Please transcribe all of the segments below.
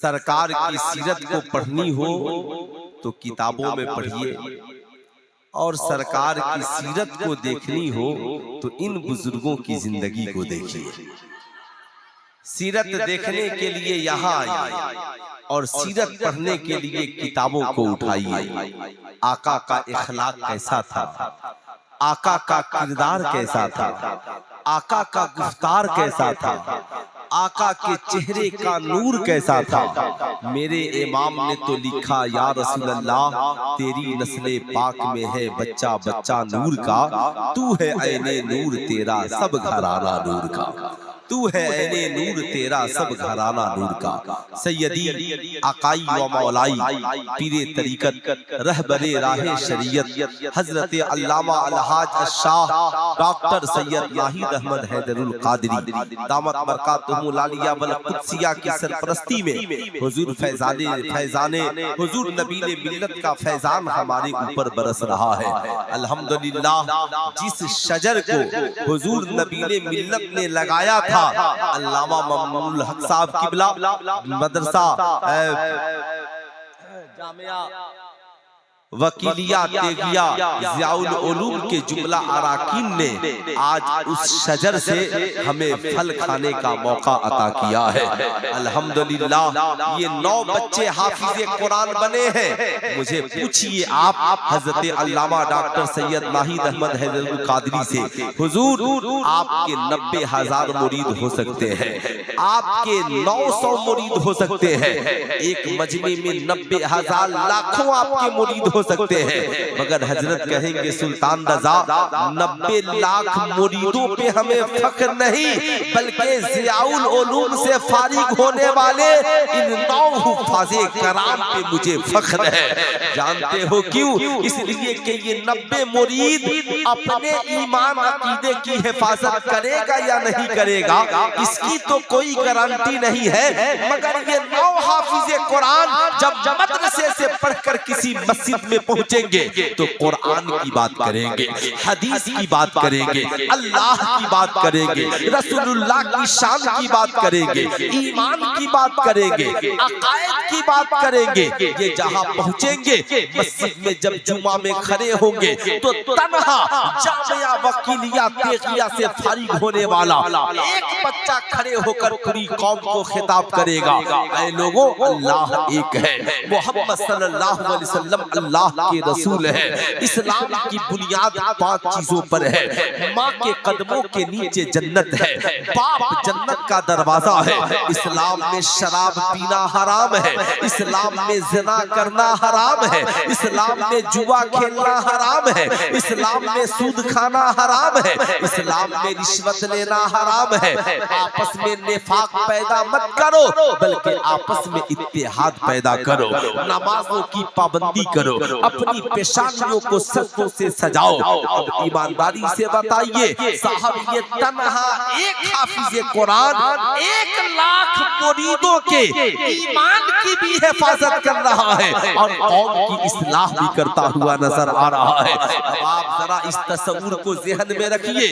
सरकार की सीरत को पढ़नी हो तो किताबों में पढ़िए, और सरकार की सीरत को देखनी हो तो इन बुजुर्गों की जिंदगी को देखिए। सीरत देखने के लिए यहाँ आइए और सीरत पढ़ने के लिए किताबों को उठाइए। आका का इखलाक कैसा था, आका का किरदार कैसा था, आका का गुफ्तार कैसा था, आका के चेहरे का नूर कैसा था। मेरे इमाम ने तो लिखा, या रसूल अल्लाह तेरी नस्ले पाक में है बच्चा बच्चा नूर का, तू है ऐने नूर तेरा सब घराना नूर का, तू है ऐने नूर तेरा सब घराना नूर का। सैयदी आकाई व मौलाई पीरे तरीकत रहबरे राहे शरीयत हजरत अल्लामा अलहाज अशाह डॉक्टर सैयद नाहिद अहमद हैदरुल कादरी दामत बरकातुहुल आलिया वल कुद्सिया की सरपरस्ती में हुजूर फैजाने हुजूर नबीले मिल्लत का फैजान हमारे ऊपर बरस रहा है। अल्हम्दुलिल्लाह, जिस शजर को हुजूर नबीले मिल्लत ने लगाया था, अल्लामा ममनूल हक साहब किबला मदरसा जामिया वकीलिया तेगिया ज़ियाउल उलूम के जुमला अराकीन ने आज उस शजर से हमें फल खाने का मौका अता किया है। अल्हम्दुलिल्लाह, ये 9 बच्चे हाफिज़े कुरान बने हैं। मुझे पूछिए आप हजरत अल्लामा डॉक्टर सैयद नाहिद अहमद हैदरुल कादरी से, हुजूर आपके 90,000 मुरीद हो सकते हैं, आपके 900 मुरीद हो सकते हैं, एक मजमे में 90,000 लाखों आपके मुरीद हो सकते हैं, मगर हजरत कहेंगे सुल्तान रजा 90 लाख मुरीदों पे हमें फख्र नहीं, बल्कि ज़ियाउल उलूम से फारिग होने वाले इन 9 हुफ़ाज़े कराम पे मुझे फख्र है। जानते हो क्यों? इसलिए कि ये 90 मुरीद अपने ईमान अकीदे की हिफाजत करेगा या नहीं करेगा, इसकी तो कोई गारंटी नहीं है, मगर ये 9 हाफिज़े कुरान जब मदरसे से पढ़कर किसी मस्जिद में पहुंचेंगे तो कुरान की बात करेंगे, हदीस की बात करेंगे, अल्लाह की बात करेंगे, रसूलुल्लाह की शान की बात करेंगे, ईमान की बात करेंगे, अकायद की बात करेंगे। ये जहां पहुंचेंगे मस्जिद में जब जुमा में खड़े होंगे तो तन्हा जामिया वकीलिया तेगिया से फारिग होने वाला एक बच्चा खड़े होकर पूरी कौम को खिताब करेगा, ऐ लोगों अल्लाह एक है, मोहम्मद सल्लल्लाहु अलैहि वसल्लम अल्लाह के रसूल है। इस्लाम की बुनियाद 5 चीजों पर है। माँ के कदमों के नीचे जन्नत है, बाप जन्नत का दरवाजा है। इस्लाम में शराब पीना हराम है, इस्लाम में ज़िना करना हराम है, इस्लाम में जुआ खेलना हराम है, इस्लाम में सूद खाना हराम है, इस्लाम में रिश्वत लेना हराम है। आपस में निफाक पैदा मत करो, बल्कि आपस में इत्तेहाद पैदा करो। नमाजों की पाबंदी करो, अपनी पेशानियों को सत्तों से सजाओ। अब ईमानदारी से बताइए साहब, ये तन्हा एक हाफिज़े कुरान 1 लाख मुरीदों के ईमान की भी हिफाजत कर रहा है और कौम की इस्लाह भी करता हुआ नजर आ रहा है। अब आप जरा इस तस्वुर को ज़हन में रखिए।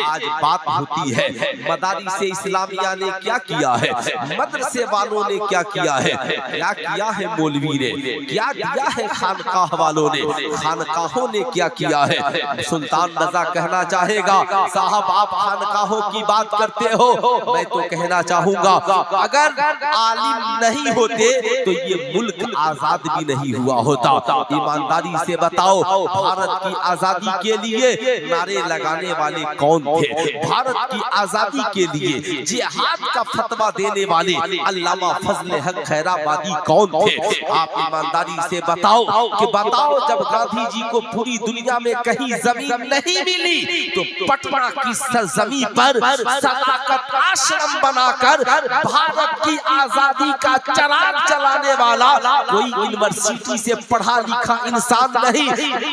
आज बात होती है मदारिस इस्लामिया ने क्या किया है, मदरसे वालों ने क्या किया है, क्या किया है मौलवी ने, क्या किया है खानकाह वालों ने, खानकाहों ने क्या किया है। सुल्तान रजा कहना चाहेगा, साहब आप खानकाहों की बात करते हो, मैं तो कहना चाहूंगा अगर आलिम नहीं होते तो ये मुल्क आजाद भी नहीं हुआ होता। ईमानदारी से बताओ, भारत की आजादी के लिए नारे लगाने वाले कौन थे? भारत की आजादी के लिए जिहाद का फतवा देने वाले अल्लामा फजल हक खैराबादी कौन थे? आप ईमानदारी से बताओ कि बताओ जब गांधी जी को पूरी दुनिया में कहीं जमीन नहीं मिली तो पटना की सरजमी पर सदाकत आश्रम बनाकर भारत की आजादी का चराग जलाने वाला कोई यूनिवर्सिटी से पढ़ा लिखा इंसान नहीं,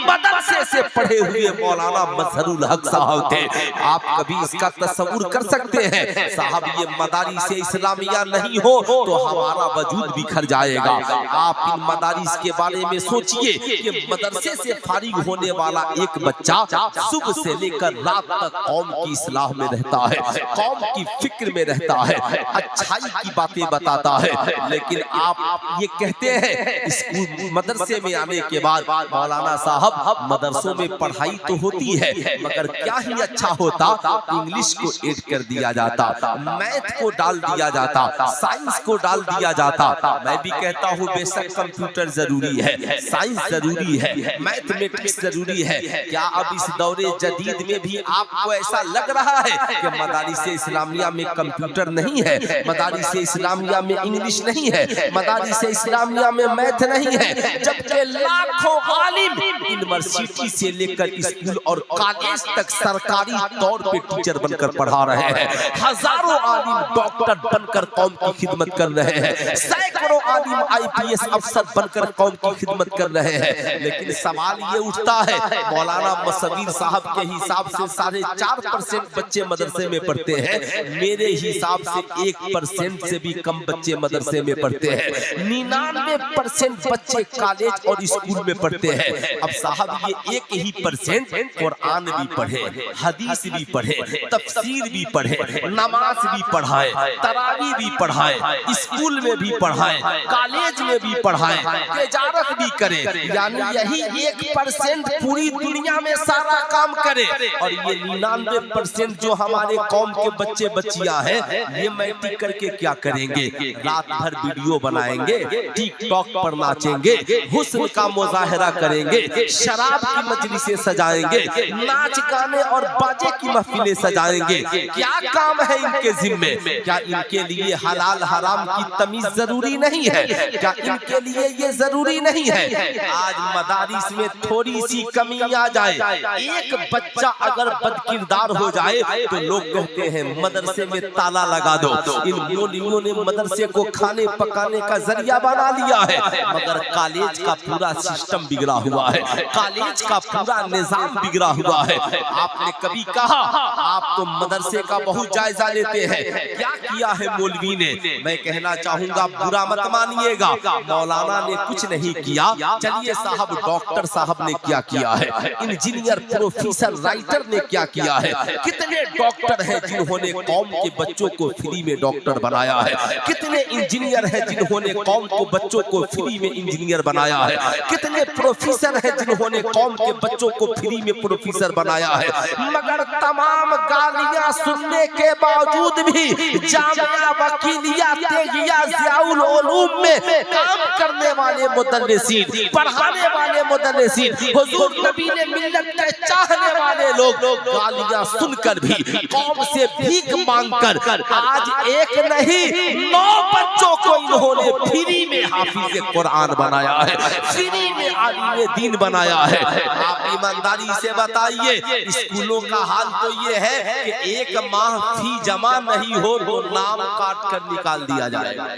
मदरसे से पढ़े हुए मौलाना मजहरुल हक साहब थे। आप कभी इसका तस्वुर कर सकते हैं साहब, ये मदारिस इस्लामिया नहीं हो तो हमारा वजूद बिखर जाएगा। आप इन मदारिस के बारे में सोचिए कि मदरसे से फारिग होने वाला एक बच्चा सुबह से लेकर रात तक कौम की इस्लाह में रहता है, कौम की फिक्र में रहता है, अच्छाई की बातें बताता है। लेकिन आप ये कहते हैं स्कूल मदरसे में आने के बाद मौलाना साहब मदरसों में पढ़ाई तो होती है मगर क्या ही अच्छा होता, इंग्लिश को ऐड कर दिया जाता, मैथ को डाल दिया जाता, साइंस को डाल दिया जाता। मैं भी कहता हूँ बेशक कंप्यूटर जरूरी है, साइंस जरूरी है, मैथमेटिक्स जरूरी है। क्या अब इस दौरे जदीद में भी आपको ऐसा लग रहा है कि मदारिस इस्लामिया में कंप्यूटर नहीं है, मदारिस इस्लामिया में इंग्लिश नहीं है, मदारिस इस्लामिया में मैथ नहीं है, जबकि लाखों आलिम यूनिवर्सिटी से लेकर स्कूल और कॉलेज तक सरकारी तौर पे टीचर बनकर पढ़ा रहे हैं, हजारों आलिम डॉक्टर बनकर कौम की खिदमत कर रहे हैं, सैकड़ों आलिम आईपीएस अफसर बनकर कौम की खिदमत कर रहे हैं। लेकिन सवाल ये उठता है, मौलाना मसवीर साहब के हिसाब से 4.5% बच्चे मदरसे में पढ़ते हैं, मेरे हिसाब से 1% से भी कम बच्चे मदरसे में पढ़ते हैं, 99% बच्चे कॉलेज और स्कूल में पढ़ते हैं। अब साहब ये 1% कुरान भी पढ़े, हदीस भी पढ़े, तफसीर भी पढ़े, नमाज भी पढ़ाए, तरावी भी पढ़ाए, स्कूल में भी पढ़ाए, कॉलेज में भी पढ़ाए, तिजारत भी करे, यानी यही 1% पूरी दुनिया में सारा काम करे। और ये 99% जो हमारे कौम के बच्चे बच्चियां हैं, ये मैट्रिक करके क्या करेंगे? रात भर वीडियो बनाएंगे, टिकटॉक पर नाचेंगे, हुस्न का मुजाहरा करेंगे, शराब की मजलिसें सजाएंगे, नाच गाने और बाजे की महफिलें सजाएंगे। क्या काम है इनके जिम्मे? क्या इनके लिए हलाल हराम की तमीज जरूरी नहीं है? क्या इनके लिए ये जरूरी नहीं है? आज मदारिस में थोड़ी सी कमी आ जाए, एक बच्चा अगर बदकिरदार हो जाए तो लोग कहते हैं मदरसे में ताला लगा दो। इन मौलवियों ने मदरसे को खाने पकाने का जरिया बना लिया है, मगर कॉलेज का पूरा सिस्टम बिगड़ा हुआ है, कॉलेज का पूरा निजाम बिगड़ा हुआ है। आपने कभी कहा आप तो मदरसे का बहुत जायजा लेते हैं, क्या किया है मौलवी ने? मैं कहना चाहूंगा बुरा मत मानिएगा, मौलाना ने कुछ नहीं किया। चलिए साहब, डॉक्टर साहब ने क्या किया है, इंजीनियर प्रोफेसर राइटर ने क्या किया है? कितने डॉक्टर हैं जिन्होंने कौम के बच्चों को फ्री में डॉक्टर बनाया है? कितने इंजीनियर हैं जिन्होंने कौम को बच्चों को फ्री में इंजीनियर बनाया है? कितने प्रोफेसर हैं जिन्होंने कौम के बच्चों को फ्री में प्रोफेसर बनाया है? मगर तमाम गालियां सुनने के बावजूद भी जामिया, वकीलिया, तेगिया, ज़ियाउल उलूम में काम करने वाले मुदर्रिसीन, पढ़ाने वाले मुदर्रिसीन, हुजूर नबी ने मिल्लत के चाहने वाले लोग गालियां सुनकर भी कौम से भीख मांगकर आज एक नहीं 9 बच्चों को इन्होंने फ्री में हाफिज कुरान बनाया है, फ्री में आलिम दीन बनाया है। आप ईमानदारी से बताइए, स्कूलों का हाल तो ये है कि एक माह फी जमा नहीं हो तो नाम काट कर निकाल दिया जाएगा।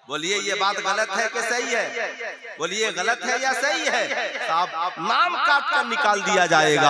बोलिए ये बात गलत है कि सही है? बोलिए गलत है या सही है? साहब नाम काट कर निकाल दिया जाएगा।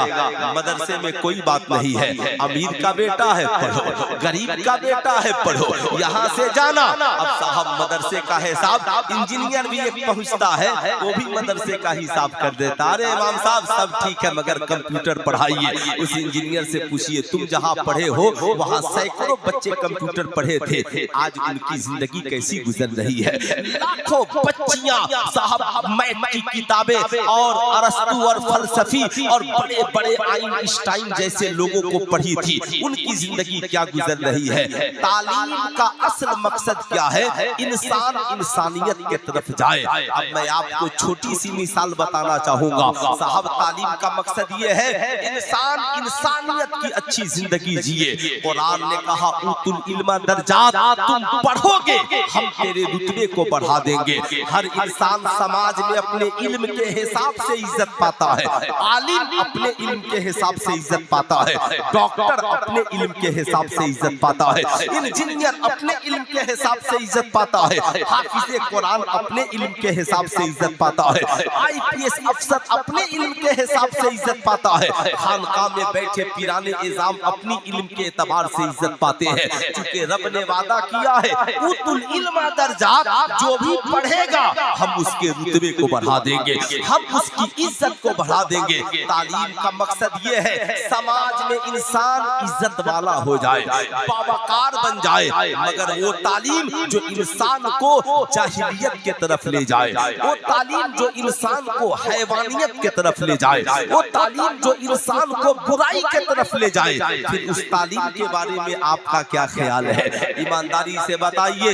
मदरसे में कोई बात नहीं है, अमीर का बेटा है पढ़ो, गरीब का बेटा है पढ़ो, यहाँ से जाना। अब साहब मदरसे का हिसाब इंजीनियर भी एक पहुँचता है, वो भी मदरसे का हिसाब कर देता। अरे इमाम साहब सब ठीक है मगर कंप्यूटर पढ़ाइए। उस इंजीनियर से पूछिए तुम जहाँ पढ़े हो वहाँ सैकड़ों बच्चे कंप्यूटर पढ़े थे, आज उनकी जिंदगी कैसी गुजर रही है? लाखों बच्चियां साहब मैथ की किताबें और अरस्तु और फलसफी और बड़े बड़े आइंस्टाइन जैसे लोगों को पढ़ी थी, उनकी जिंदगी क्या गुजर रही है? तालीम का असल मकसद क्या है? इंसान इंसानियत की तरफ जाए। अब मैं आपको छोटी सी मिसाल बताना चाहूंगा साहब, तालीम का मकसद ये है इंसान इंसानियत की अच्छी जिंदगी जिए। कुरान ने कहा उतुल इल्मा दर्जात, तुम पढ़ोगे हम तेरे रुतबे को बढ़ा देंगे। हर इंसान समाज में अपने इल्म के हिसाब से इज्जत पाता है, आलिम अपने इल्म के हिसाब से इज्जत पाता है, डॉक्टर अपने इल्म के हिसाब से इज्जत पाता है, इंजीनियर अपने इल्म के हिसाब से इज्जत पाता है, हाफिज़े कुरान अपने इल्म के हिसाब से इज्जत पाता है, आईपीएस अफसर अपने इल्म के हिसाब से इज्जत पाता है, खानकाह में बैठे पीराने इज़ाम अपनी इल्म के एतबार से इज्जत पाते हैं। क्योंकि रब ने वादा किया है उतुल इल्मा दर्जात, दर्जात जो भी पढ़ेगा हम उसके रुतबे को बढ़ा देंगे, हम उसकी इज्जत को बढ़ा देंगे। तालीम का मकसद ये है समाज में इंसान इज्जत वाला हो जाए, बावकार बन जाए, मगर वो तालीम जो इंसान को जाहिलियत के तरफ ले जाए, वो तालीम जो इंसान को हैवानियत के तरफ ले जाए, वो तालीम जो इंसान को बुराई के तरफ ले जाए, फिर उस तालीम के बारे में आपका क्या ख्याल है? ईमानदारी से बताइए।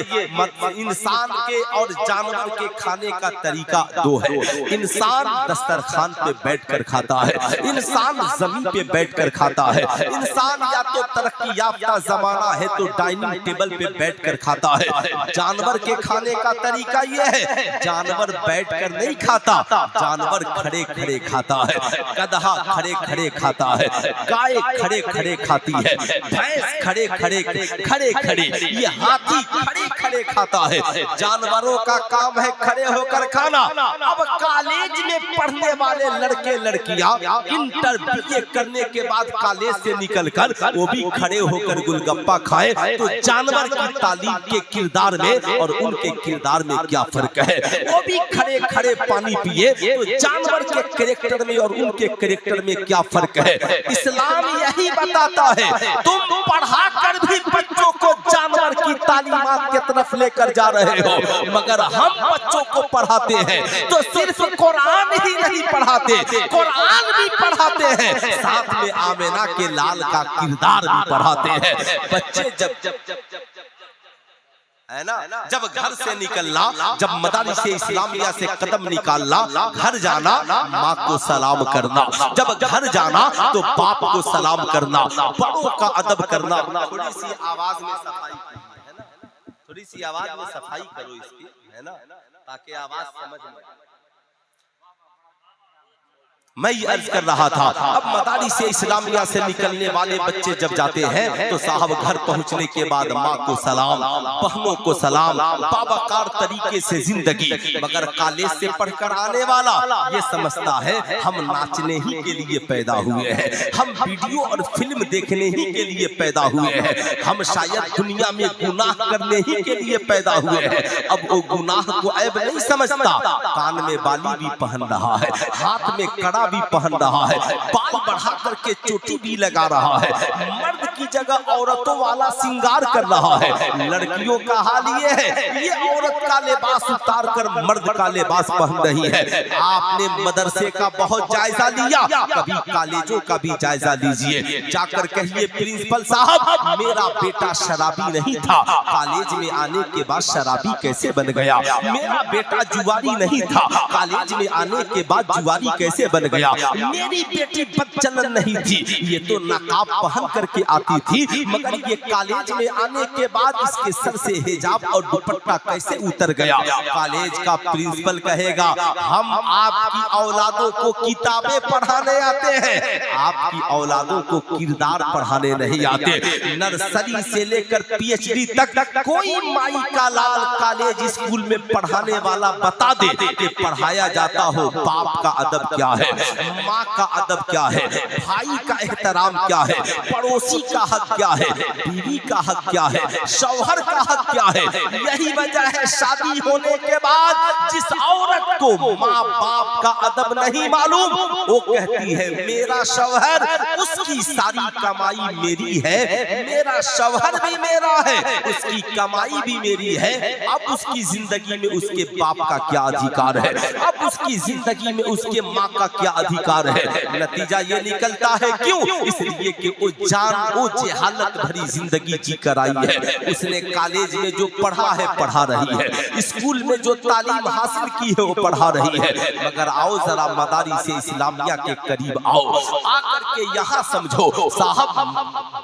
इंसान के और जानवर के खाने का तरीका दो है। इंसान दस्तरखान पे बैठकर खाता है, इंसान जमीन पे बैठकर खाता है। इंसान या तो तरक्की याफ्ता जमाना है तो डाइनिंग टेबल पे बैठकर खाता है। जानवर के खाने का तरीका यह है, जानवर बैठकर नहीं खाता, जानवर खड़े खड़े खाता है। गधा खड़े खड़े खाता है, गाय खड़े खड़े खाती है, भैंस खड़े खड़े खड़े खड़े, ये हाथी खड़े खड़े खाता है। जानवरों का काम है खड़े होकर खाना। अब कॉलेज में पढ़ने वाले लड़के लड़कियां इंटर बीए करने के बाद कॉलेज से निकलकर वो भी खड़े होकर गुलगप्पा खाए, तो जानवर की तालीम के किरदार में और उनके किरदार में क्या फर्क है? वो भी खड़े खड़े पानी पिए, तो जानवर के कैरेक्टर में और उनके कैरेक्टर में क्या फर्क है? इस्लाम यही बताता है, तुम पढ़ा कर भी बच्चों को जानवर की तालीमात की तरफ लेकर जा रहे हो, मगर हम बच्चों को पढ़ाते हैं तो सिर्फ कुरान ही नहीं पढ़ाते, कुरान भी पढ़ाते हैं, साथ में आमिना के लाल का किरदार भी पढ़ाते हैं। बच्चे जब है ना, जब घर से निकलना, जब मदारिस इस्लामिया से कदम निकालना, घर जाना, माँ को सलाम करना, जब घर जाना तो बाप को सलाम करना, बड़ों का अदब करना। थोड़ी सी आवाज में सफाई है ना, थोड़ी सी आवाज में सफाई करो इसकी, है ना, ताकि आवाज समझ में। मैं ये अर्ज कर रहा था, अब मदारिस इस्लामिया से निकलने वाले बच्चे जब जाते हैं तो साहब घर पहुंचने के बाद माँ को सलाम, बहनों को सलाम, बावकार तरीके से जिंदगी। मगर कॉलेज से पढ़कर आने वाला ये समझता है हम नाचने ही के लिए पैदा हुए हैं, हम वीडियो और फिल्म देखने ही के लिए पैदा हुए हैं, हम शायद दुनिया में गुनाह करने ही के लिए पैदा हुए हैं। अब वो गुनाह को ऐब नहीं समझता, कान में बाली भी पहन रहा है, हाथ में कड़ा भी पहन रहा है, बाल बढ़ा करके चोटी भी लगा रहा है, मर्द की जगह औरतों वाला श्रृंगार कर रहा है। लड़कियों का हाल ये है, ये औरत का लिबास उतार कर मर्द का लिबास पहन रही है। आपने मदरसे का बहुत जायजा लिया, कभी कॉलेजों का भी जायजा लीजिए, जाकर कहिए प्रिंसिपल साहब मेरा बेटा शराबी नहीं था, कॉलेज में आने के बाद शराबी कैसे बन गया? मेरा बेटा जुआरी नहीं था, कॉलेज में आने के बाद जुआरी कैसे बन गया? मेरी बेटी बदचलन नहीं थी, ये तो नकाब पहन करके आती थी, मगर ये कॉलेज में आने के बाद इसके सर से हिजाब और दुपट्टा कैसे उतर गया? कॉलेज का प्रिंसिपल कहेगा हम आपकी औलादों को किताबें पढ़ाने आते हैं, आपकी औलादों को किरदार पढ़ाने नहीं आते। नर्सरी से लेकर पीएचडी तक कोई माई का लाल कॉलेज स्कूल में पढ़ाने वाला बता दे कि पढ़ाया जाता हो बाप का अदब क्या है, माँ का अदब क्या है, भाई का एहतराम क्या है, पड़ोसी का हक क्या है, बीवी का हक क्या है, शौहर का हक क्या है। यही वजह है शादी होने के बाद जिस औरत को माँ बाप का अदब नहीं मालूम, वो कहती है मेरा शौहर, उसकी सारी कमाई मेरी है, मेरा शौहर भी मेरा है, उसकी कमाई भी मेरी है। अब उसकी जिंदगी में उसके बाप का क्या अधिकार है? अब उसकी जिंदगी में उसके माँ का क्या अधिकार है? नतीजा ये निकलता है क्यों? इसलिए कि वो जहालत भरी जिंदगी जी कर आई है। उसने कॉलेज में जो पढ़ा है पढ़ा रही है, स्कूल में जो तालीम हासिल की है वो पढ़ा रही है, मगर आओ जरा मदारिस इस्लामिया के करीब आओ, आकर के यहाँ समझो साहब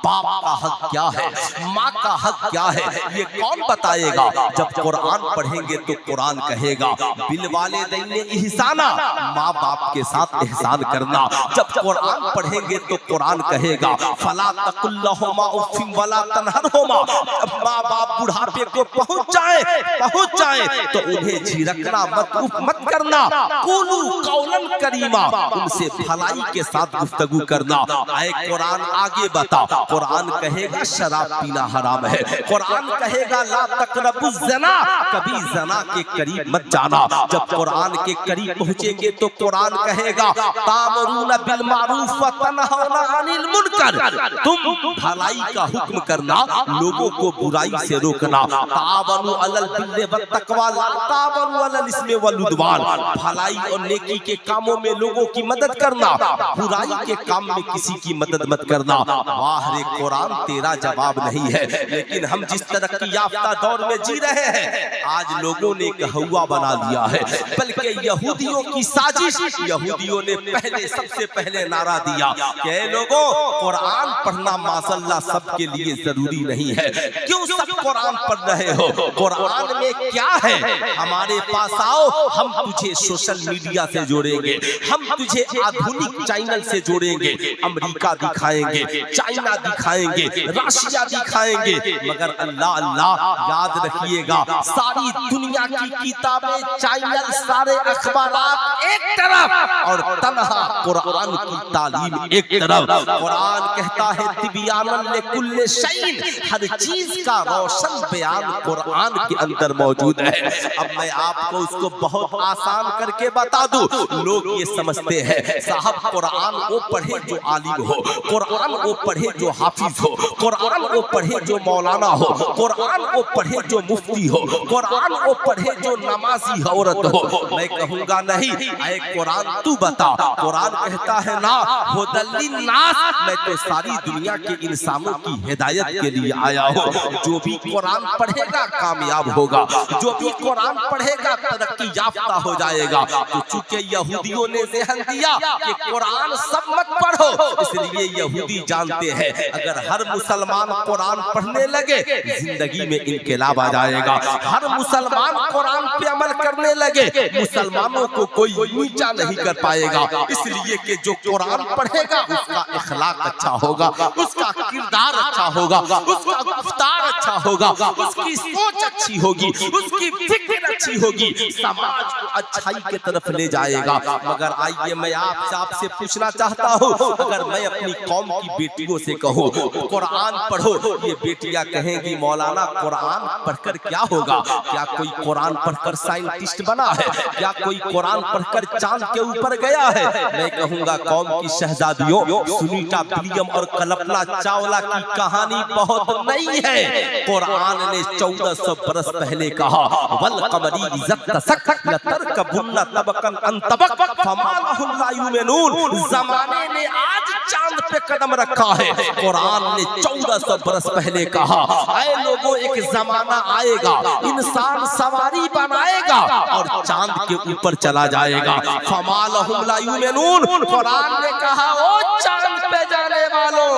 बाप का हक क्या है, माँ का हक क्या है, ये कौन बताएगा? जब कुरान पढ़ेंगे तो कुरान कहेगा बिल वालिदैन इहसाना, माँ बाप के साथ साथ एहसान करना। जब कुरान पढ़ेंगे तो कुरान कहेगा फला तकुल्लहुमा उफ़्फिन वला तनहरहुमा। जब माँ बाप बुढ़ापे को पहुंच जाए तो उन्हें झिड़कना मत करना। कुलू कौलन करीमा, उनसे भलाई के साथ गुफ्तगू करना। आए कुरान आगे बता, कुरान कहेगा शराब पीना हराम है। कुरान कहेगा ला तक़रबुज़ ज़ना, कभी ज़ना के करीब मत जाना। जब कुरान के करीब पहुंचेंगे तो कुरान कहेगा तामरूना बिल मारूफ व तनहौना अनिल मुनकर, तुम भलाई का हुक्म करना, लोगों को बुराई से रोकना। तावनु अलल बिर्रि व तक़वा ला तावनु अलल इस्मि वल उद्वान, भलाई और नेकी के कामों में लोगों की मदद करना, बुराई के काम में किसी की मदद मत करना। वाह रे कुरान, तेरा जवाब नहीं है। लेकिन हम जिस तरक्की याफ्ता दौर में जी रहे हैं, आज लोगों ने कहुआ बना लिया है। बल्कि यहूदियों की साजिश, यहूदियों ने सबसे पहले नारा दिया कि लोगों, कुरान पढ़ना माशाअल्लाह सबके लिए जरूरी नहीं है। क्यों सब कुरान पढ़ रहे हो? कुरान में क्या है? हमारे पास आओ, हम तुझे सोशल मीडिया से जोड़ेंगे, हम तुझे आधुनिक चैनल से जोड़ेंगे। अमेरिका दिखाएंगे, चाइना दिखाएंगे, रशिया दिखाएंगे, मगर अल्लाह अल्लाह याद रखिएगा, सारी दुनिया की किताबें, चैनल, सारे अखबारात एक तरफ और तन्हा कुरान की तालीम एक तरफ। कुरान कहता है तिबियानन लिकुल्लि शैइन, हर चीज का रोशन बयान कुरान के अंदर मौजूद है। अब मैं आपको उसको बहुत आसान करके बता दूं। लोग ये समझते हैं साहब कुरान वो पढ़े जो आलिम हो, कुरान वो पढ़े जो हाफिज हो, कुरान वो पढ़े जो मौलाना हो, कुरान वो पढ़े जो मुफ्ती हो, कुरान वो पढ़े जो नमाजी औरत हो। मैं कहूँगा नहीं, आए कुरान तू बता। कुरान कहता है ना हुदल्लिन नास, मैं तो सारी दुनिया के इंसानों की हिदायत के लिए आया हूँ। जो भी कुरान पढ़ेगा कामयाब होगा, जो भी कुरान पढ़ेगा तरक्की याफ्ता हो जाएगा। तो चूंकि यहूदियों ने ज़हन दिया कि कुरान सब मत पढ़ो, इसलिए यहूदी जानते हैं अगर हर मुसलमान कुरान पढ़ने लगे जिंदगी में इनकलाब आ जाएगा। हर मुसलमान कुरान पे अमल करने लगे, मुसलमानों को कोई नीचा नहीं कर पाएगा। इसलिए कि जो कुरान पढ़ेगा उसका इखलाक अच्छा होगा, उसका किरदार अच्छा होगा, उसका गुफ्तार अच्छा होगा, उसकी सोच अच्छी होगी, उसकी फिक्र अच्छी होगी, समाज को अच्छाई की तरफ ले जाएगा। मगर आइए मैं आपसे पूछना चाहता हूँ, अगर मैं अपनी कौम की बेटियों से कहूँ कुरान पढ़ो, ये बेटियां कहेंगी मौलाना कुरान पढ़कर क्या होगा? क्या कोई कुरान पढ़कर साइंटिस्ट बना है? क्या कोई कुरान पढ़कर चांद के ऊपर गया है? मैं कहूँगा कौम की शहजादियों, सुनीता विलियम और कल्पना चावला की कहानी बहुत नई है। कुरान ने 1400 बरस पहले कहा वल कमरी इज़्ज़त तसक लतरकबुन्ना तबकन अन तबक फमा लहुम ला युमिनून। ज़माने ने आज चांद पे कदम रखा है। कुरान ने 1400 बरस पहले कहा ऐ लोगों, एक जमाना आएगा इंसान सवारी बनाएगा और चांद के ऊपर चला जाएगा। फमा लहुम ला युमिनून। कुरान ने कहा ओ चांद पे जाने वालों,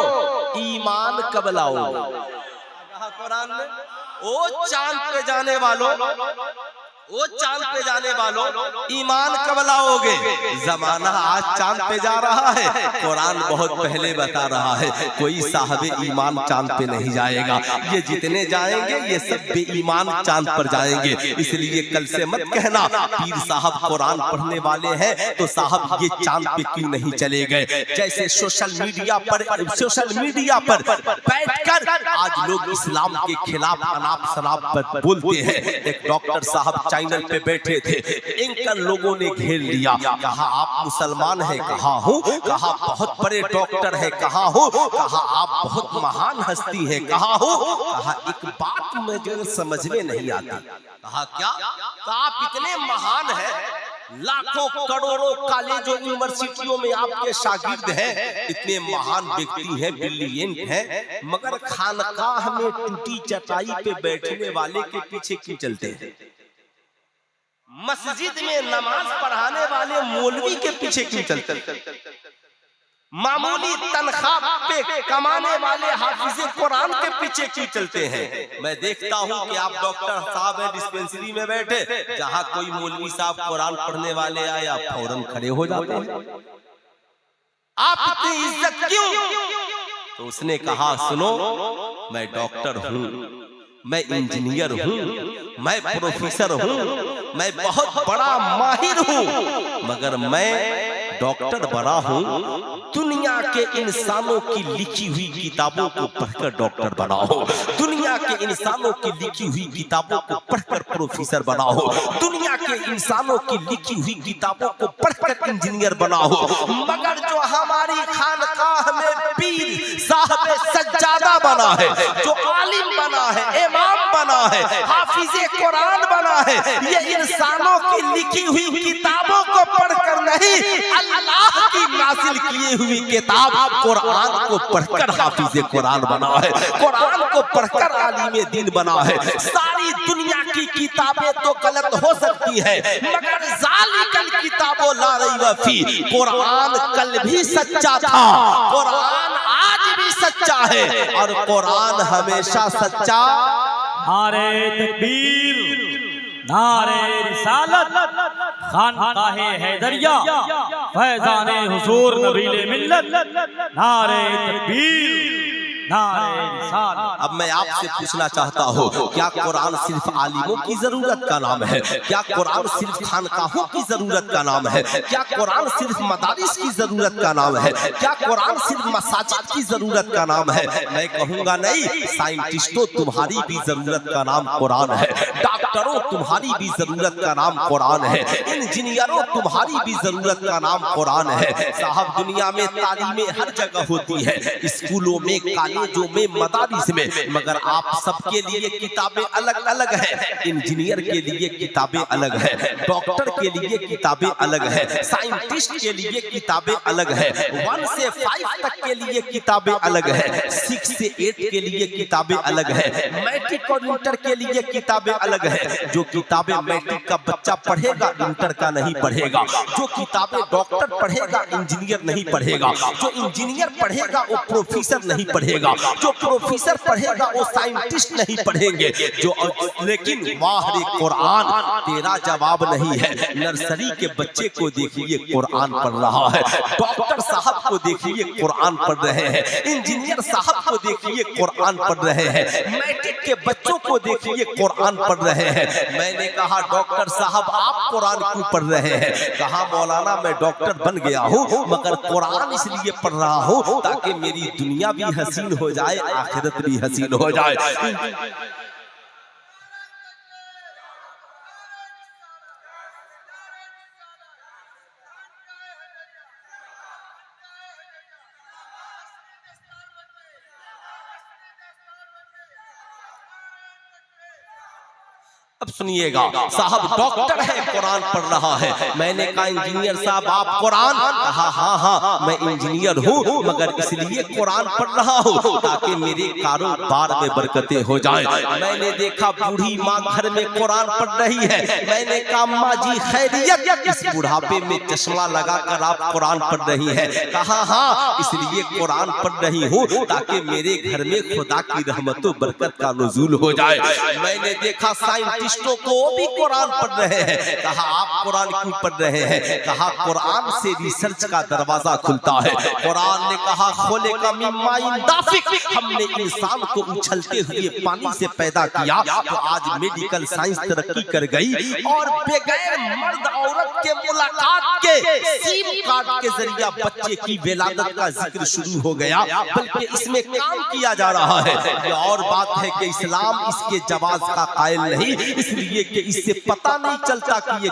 ईमान कब लाओ? कुरान ने ओ चांद पे जाने वालों, वो चांद पे जाने वालों ईमान कब लाओगे? जमाना आज चांद पे जा रहा है, कुरान बहुत पहले बता रहा है कोई साहबे ईमान चांद पे नहीं जाएगा। ये जितने जाएंगे ये सब बेईमान चांद पर जाएंगे। इसलिए कल से मत कहना पीर साहब कुरान पढ़ने वाले हैं तो साहब ये चांद पे क्यों नहीं चले गए। जैसे सोशल मीडिया पर बैठकर आज लोग इस्लाम के खिलाफ अनाप शनाप पर बोलते हैं। एक डॉक्टर साहब चैनल पे बैठे थे, एंकर लोगों ने घेर लिया, कहा आप मुसलमान हैं? कहा हूँ। कहा बहुत बड़े डॉक्टर हैं? कहा हूँ। कहा आप बहुत महान हस्ती हैं? कहा हूँ। कहा एक बात मुझे समझ में नहीं आती। कहा क्या? कहा आप इतने महान हैं, लाखों करोड़ों कॉलेजों यूनिवर्सिटियों में आपके शागिर्द हैं, इतने महान व्यक्ति हैं, ब्रिलियंट हैं, मगर खानकाह में टूटी चटाई पे बैठने वाले के पीछे क्यों चलते हैं? मस्जिद में नमाज पढ़ाने वाले मौलवी के पीछे क्यों चलते हैं? मामूली तनख्वाह पे कमाने वाले हाफिज़े कुरान के पीछे क्यों चलते हैं? मैं देखता हूँ कि आप डॉक्टर साहब है डिस्पेंसरी में बैठे, जहाँ कोई मौलवी साहब कुरान पढ़ने वाले आए आप फौरन खड़े हो जाते हैं। आप इतनी इज्जत क्यों? तो उसने कहा सुनो, मैं डॉक्टर हूँ, मैं इंजीनियर हूँ, मैं प्रोफेसर हूँ, मैं बहुत बड़ा माहिर हूँ, मगर मैं डॉक्टर बना हूँ दुनिया के इंसानों की लिखी हुई किताबों को पढ़कर डॉक्टर बना हो, दुनिया के इंसानों की लिखी हुई किताबों को पढ़कर प्रोफेसर बना हो, दुनिया के इंसानों की लिखी हुई किताबों को पढ़कर इंजीनियर बना हो, मगर जो हमारी खानकाह में पीर साहब सज्जादा बना है, जो आलिम बना है, इमाम बना है, हाफिज़े कुरान बना है, ये इंसानों की लिखी हुई किताबों को पढ़कर नहीं, अल्लाह की नाज़िल किए हुई किताब कुरान को पढ़कर हाफिज़े कुरान बना है, कुरान को पढ़कर आलिम दीन बना है। सारी दुनिया की किताबें तो गलत हो सकती है, मगर ज़ालिकल किताबो ला रैब फी, कुरान कल भी सच्चा था, कुरान आज भी सच्चा है और कुरान हमेशा सच्चा। नारे तकबीर, नारे रिसालत, खानकाहे हैदरिया, फैज़ाने हुजूर नबीले मिल्लत, नारे तकबीर, नारे रिसालत। अब मैं आपसे पूछना चाहता हूँ, क्या कुरान सिर्फ आलिमों की जरूरत का नाम है? क्या कुरान सिर्फ खानकाहों की जरूरत का नाम है? क्या कुरान सिर्फ मदारिस की जरूरत का नाम है? क्या कुरान सिर्फ मसाजिद की जरूरत का नाम है? मैं कहूँगा नहीं, साइंटिस्टों तुम्हारी भी जरूरत का नाम कुरान है, डॉक्टरों तुम्हारी भी जरूरत का नाम कुरान है, इंजीनियरों तुम्हारी भी जरूरत का नाम कुरान है। साहब दुनिया में तालीमें हर जगह होती है, स्कूलों में, कॉलेजों में, मदारिस में, मगर आप सबके लिए किताबें अलग अलग है। इंजीनियर के लिए किताबें अलग है, डॉक्टर के लिए किताबें अलग है, साइंटिस्ट के लिए किताबें अलग है, 1 से 5 तक के लिए किताबें अलग है, 6 से 8 के लिए किताबें अलग है, मैट्रिक और इंटर के लिए किताबें अलग है। जो किताबें मैट्रिक का बच्चा पढ़ेगा इंटर का नहीं पढ़ेगा, जो किताबें डॉक्टर पढ़ेगा इंजीनियर नहीं पढ़ेगा, जो इंजीनियर पढ़ेगा वो प्रोफेसर नहीं पढ़ेगा, जो प्रोफेसर पढ़ेगा वो साइंटिस्ट नहीं पढ़ेंगे। जो लेकिन वाह रे कुरान, तेरा जवाब नहीं है। नर्सरी के बच्चे को देखिए कुरान पढ़ रहा है, डॉक्टर साहब को देखिए कुरान पढ़ रहे हैं, इंजीनियर साहब को देखिए कुरान पढ़ रहे हैं, मैट्रिक के बच्चों को देखिए कुरान पढ़ रहे हैं। मैंने कहा डॉक्टर साहब आप कुरान क्यों पढ़ रहे हैं? कहा मौलाना मैं डॉक्टर बन गया हूँ, मगर कुरान इसलिए पढ़ रहा हूँ ताकि मेरी दुनिया भी हसीन हो जाए, आखिरत भी हसीन हो जाए। अब सुनिएगा, साहब डॉक्टर है कुरान पढ़ रहा है। मैंने कहा इंजीनियर साहब आप कुरान? कहा हाँ हाँ मैं इंजीनियर हूँ, मगर इसलिए कुरान पढ़ रहा हूँ ताकि मेरे कारोबार में बरकतें हो जाए। मैंने देखा बूढ़ी माँ घर में कुरान पढ़ रही है। मैंने कहा अम्मा जी खैरियत, इस बुढ़ापे में चश्मा लगाकर आप कुरान पढ़ रही है? कहा हाँ इसलिए कुरान पढ़ रही हूँ ताकि मेरे घर में खुदा की रहमत व बरकत का नुज़ूल हो जाए। मैंने देखा साइंटिस्टों को भी कुरान पढ़ रहे हैं। कहा आप कुरान क्यों पढ़ रहे हैं? कहा कुरान से रिसर्च का दरवाजा खुलता है। कुरान ने कहा खोले का मिम्माइन दाफिक, हमने इंसान को उछलते हुए पानी से पैदा किया। तो आज मेडिकल साइंस तरक्की कर गई और बगैर मर्द औरत के मुलाकात के सिम कार्ड के जरिए बच्चे की विलादत का जिक्र शुरू हो गया, बल्कि इसमें काम किया जा रहा है। ये और बात है कि इस्लाम इसके जवाज का कायल नहीं, इसलिए कि इससे पता नहीं चलता कि ये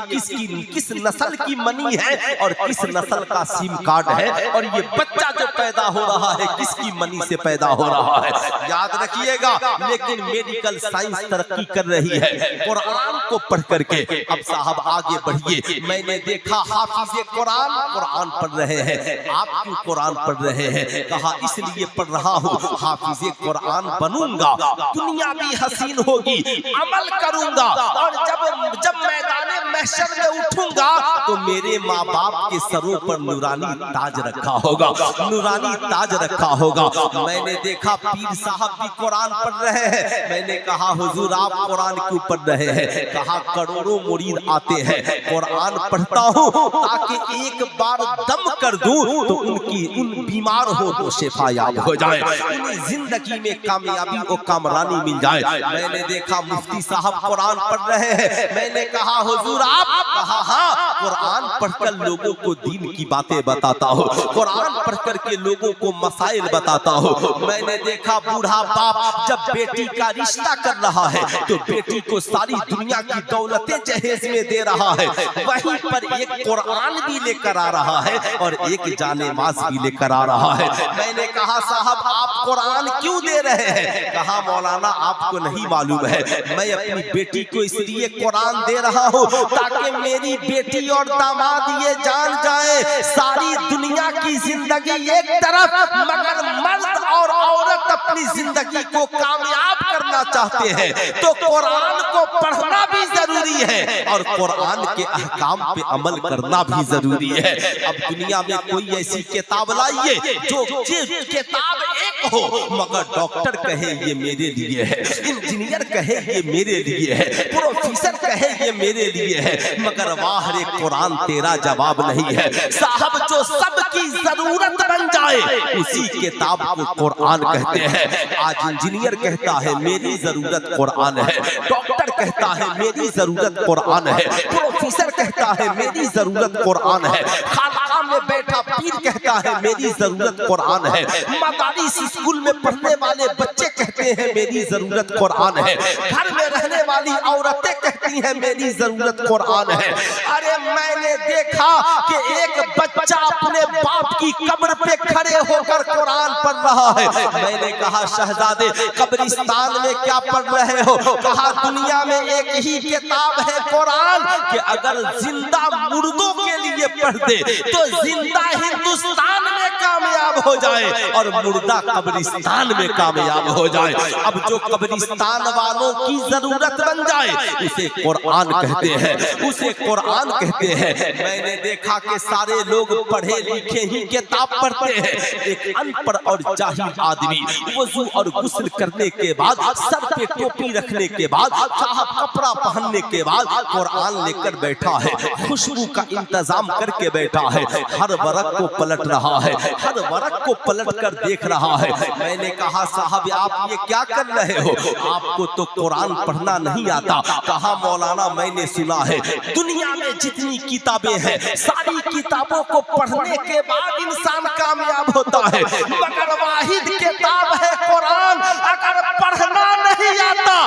किस नस्ल की मनी है और किस नस्ल का सिम कार्ड है, और ये बच्चा जो पैदा हो रहा है किसकी मनी से पैदा हो रहा है। याद रखिएगा, लेकिन मेडिकल साइंस तरक्की कर रही है कुरान को पढ़ करके। अब साहब आगे बढ़िए। मैंने देखा हाफिज़े कुरान कुरान पढ़ रहे हैं। आप क्यों कुरान पढ़ रहे हैं? कहा इसलिए पढ़ रहा हूँ हाफिज़े कुरान बनूंगा, दुनिया भी हसीन होगी, अमल करूंगा, और जब मैदाने महशर में उठूंगा तो मेरे माँ बाप के सरों पर नूरानी ताज रखा होगा, नूरानी ताज रखा होगा। मैंने देखा पीर साहब भी कुरान पढ़ रहे हैं। मैंने कहा हुजूर आप कुरान क्यों पढ़ रहे हैं? कहा करोड़ों मुरीद आते हैं, कुरान पढ़ता हूँ ताकि एक बार दम कर दूं तो उनकी उन बीमार हो तो शिफायाब हो जाए, उन्हें जिंदगी में कामयाबी और कामरानी मिल जाए। मैंने देखा मुफ्ती साहब कुरान पढ़ रहे हैं। मैंने कहा हुजूर आप? कहा हाँ, कुरान पढ़कर लोगों को दीन की बातें बताता हूँ, कुरान पढ़कर के लोगों को मसाइल बताता हूँ। मैंने देखा बूढ़ा बाप जब बेटी का रिश्ता कर रहा है तो बेटी को सारी दुनिया की दौलतें जहेज में दे रहा है, वहीं पर एक कुरान भी लेकर आ रहा है और एक जानेमाज भी लेकर आ रहा है। मैंने कहा साहब आप कुरान क्यों दे रहे हैं? कहा मौलाना आपको नहीं मालूम है, मैं अपनी बेटी को इसलिए कुरान दे रहा हूँ ताकि मेरी बेटी और दामाद ये जान जाए सारी दुनिया की जिंदगी एक तरफ, मगर मर्द और औरत अपनी जिंदगी को कामयाब करना चाहते हैं तो कुरान को पढ़ना भी जरूरी है और कुरान के अहकाम पे अमल करना भी जरूरी है। अब दुनिया में कोई ऐसी किताब लाइए जो किताब एक हो मगर डॉक्टर कहे ये मेरे लिए है, इंजीनियर कहे ये मेरे लिए है, प्रोफेसर कहे ये मेरे लिए है, मगर वाह रे कुरान तेरा जवाब नहीं है। साहब जो सबकी जरूरत बन जाए उसी किताब को कुरान कहते हैं। आज इंजीनियर कहता है मेरी जरूरत कुरान है, डॉक्टर कहता है मेरी जरूरत कुरान है, प्रोफेसर कहता है मेरी जरूरत कुरान है, खानका में बैठा पीर कहता है मेरी जरूरत कुरान है, मदारिस स्कूल में पढ़ने वाले बच्चे कहते हैं मेरी जरूरत कुरान है, घर में रहने वाली औरतें कहती हैं मेरी जरूरत कुरान है। अरे मैंने देखा कि एक बच्चा अपने बाप की कब्र पे खड़े होकर कुरान पढ़ रहा है। मैंने कहा शहजादे कब्रिस्तान में क्या पढ़ रहे हो? कहा दुनिया में एक ही किताब है कुरान कि अगर जिंदा मुर्दों के लिए पढ़ दे तो जिंदा हिंदुस्तान में कामयाब हो जाए और मुर्दा कब्रिस्तान में कामयाब हो जाए। अब जो कब्रिस्तान वालों की जरूरत बन जाए उसे कुरान कहते हैं, उसे कुरान कहते हैं। मैंने देखा कि सारे लोग पढ़े लिखे ही किताब पढ़ते हैं, एक अनपढ़ और जाहिल आदमी वजू और गुस्ल करने के बाद, सर पे टोपी रखने के बाद, साहब कपड़ा पहनने के बाद कुरान लेकर बैठा है, खुशबू का इंतजाम करके बैठा है, हर वरक को पलट रहा है, हर वरक को पलट कर देख रहा है। मैंने कहा साहब आप ये क्या कर रहे हो? आपको तो कुरान पढ़ना नहीं आता। कहा मौलाना मैंने सुना है दुनिया में जितनी किताबें हैं सारी किताबों को पढ़ने के बाद इंसान कामयाब होता है, मगर वाहिद किताब है कुरान, अगर पढ़ना नहीं आता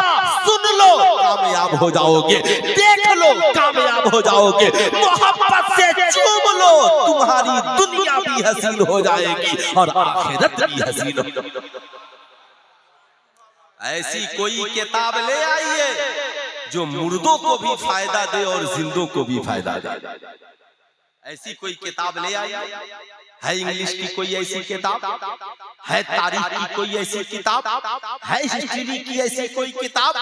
सुन लो कामयाब हो जाओगे, देख लो कामयाब हो जाओगे, मोहब्बत से चूम लो तुम्हारी दुनिया भी हसीन हो जाएगी और आखिरत भी हसीन हो। ऐसी कोई किताब ले आइए जो मुर्दों को भी फायदा दे और जिंदों को भी फायदा दे। ऐसी कोई किताब ले आइए। है इंग्लिश की कोई ऐसी किताब? है तारीख की कोई ऐसी किताब? है हिस्ट्री की ऐसी कोई किताब?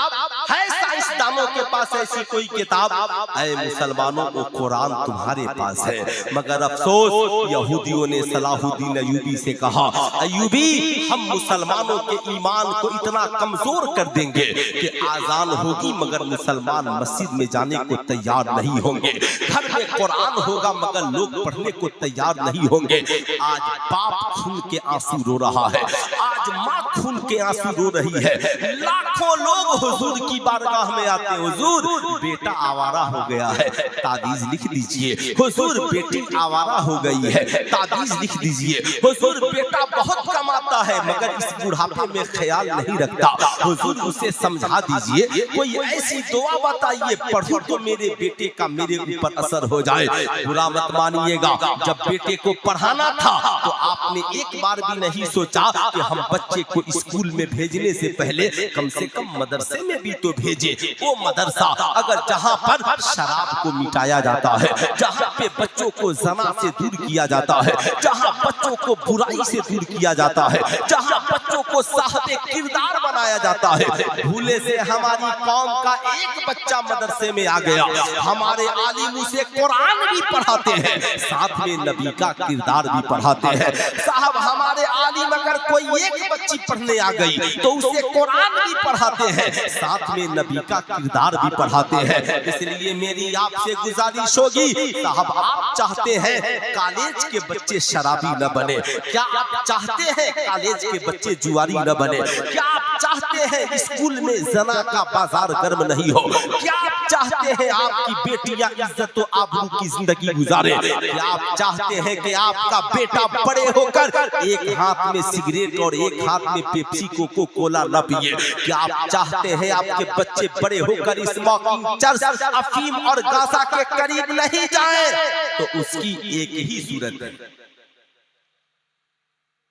है साइंसदानों के पास ऐसी कोई किताब? ऐ मुसलमानों को कुरान तुम्हारे पास है, मगर अफसोस यहूदियों ने सलाहुद्दीन अय्यूबी से कहा अय्यूबी हम मुसलमानों के ईमान को इतना कमजोर कर देंगे कि आजान होगी मगर मुसलमान मस्जिद में जाने को तैयार नहीं होंगे, घर में कुरान होगा मगर लोग पढ़ने को तैयार नहीं होंगे। आज बाप खून के आंसू रो रहा है, आज माँ खून के आंसू रो रही है, लाखों लोग हुजूर की बारगाह में आते हैं, हुजूर बेटा आवारा हो गया है ताबीज लिख दीजिए, हुजूर बेटी आवारा हो गई है ताबीज लिख दीजिए, हुजूर बेटा बहुत कमाता है मगर इस बुढ़ापे में ख्याल नहीं रखता, हुजूर उसे समझा दीजिए, कोई ऐसी दुआ बताइए पढ़ूं तो मेरे बेटे का मेरे ऊपर असर हो जाए। बुरा मत मानिएगा, जब बेटे को पढ़ाना था तो आपने एक बार भी नहीं सोचा कि हम बच्चे को स्कूल में भेजने से पहले कम से कम मदरसे में भी तो भेजे। वो मदरसा अगर जहाँ पर शराब को मिटाया जाता है, जहाँ पे बच्चों को जना से दूर किया जाता है, जहाँ बच्चों को बुराई से दूर किया जाता है, जहाँ बच्चों को साहब किरदार बनाया जाता है। भूले से हमारी कौम का एक बच्चा मदरसे में आ गया, हमारे आलिम उसे कुरान भी पढ़ाते हैं, साथ में नबी का किरदार भी पढ़ाते हैं। साहब हमारे आलिम अगर कोई एक बच्ची पढ़ने आ गई तो उसे कुरान भी पढ़ाते हैं, साथ में नबी का किरदार भी पढ़ाते हैं। इसलिए मेरी आपसे गुजारिश होगी, साहब आप चाहते हैं कॉलेज के बच्चे शराबी न बने? क्या आप चाहते हैं कॉलेज के बच्चे जुआरी न बने? क्या आप चाहते हैं स्कूल में जना का बाजार गर्म नहीं हो? क्या आप चाहते हैं आपकी बेटियां इज्जत और आबरू की जिंदगी गुजारे? क्या आप चाहते हैं कि आपका बेटा बड़े होकर एक हाथ में सिगरेट और एक हाथ में पेप्सी कोको कोला न पिए? क्या आप चाहते हैं आपके बच्चे बड़े होकर स्मोकिंग, चर्च, अफीम और गांजा के करीब नहीं जाएं? तो उसकी एक ही सूरत है,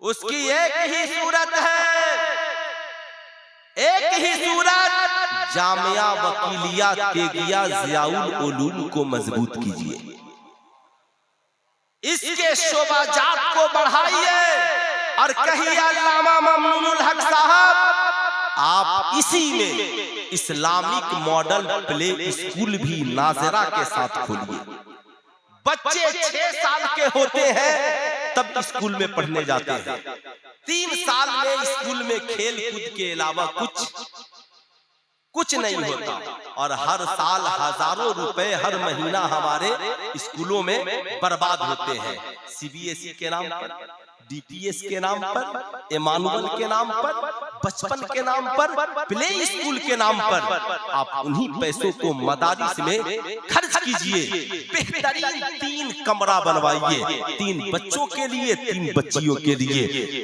उसकी एक ही सूरत है, एक ही सूरत, जामिया वकीलिया तेगिया ज़ियाउल उलूम को मजबूत कीजिए, इसके शोबाजात को बढ़ाइए और कहिए अल्लामा ममनूनुल हक साहब आप इसी में इस्लामिक मॉडल प्ले स्कूल भी नाज़िरा के साथ खोलिए। बच्चे 6 साल के होते हैं तब स्कूल में पढ़ने जाते हैं, 3 साल में स्कूल में खेल कूद के अलावा कुछ नहीं होता, और हर साल हजारों रुपए हर महीना हमारे स्कूलों में बर्बाद होते हैं। सीबीएसई के नाम पर, डीपीएस के नाम पर, इमानुअल के नाम पर, बचपन के नाम पर, प्ले स्कूल के नाम पर। आप उन्हीं पैसों को मदारिस में खर्च कीजिए, बेहतरीन 3 कमरा बनवाइए, 3 बच्चों के लिए, 3 बच्चियों के लिए,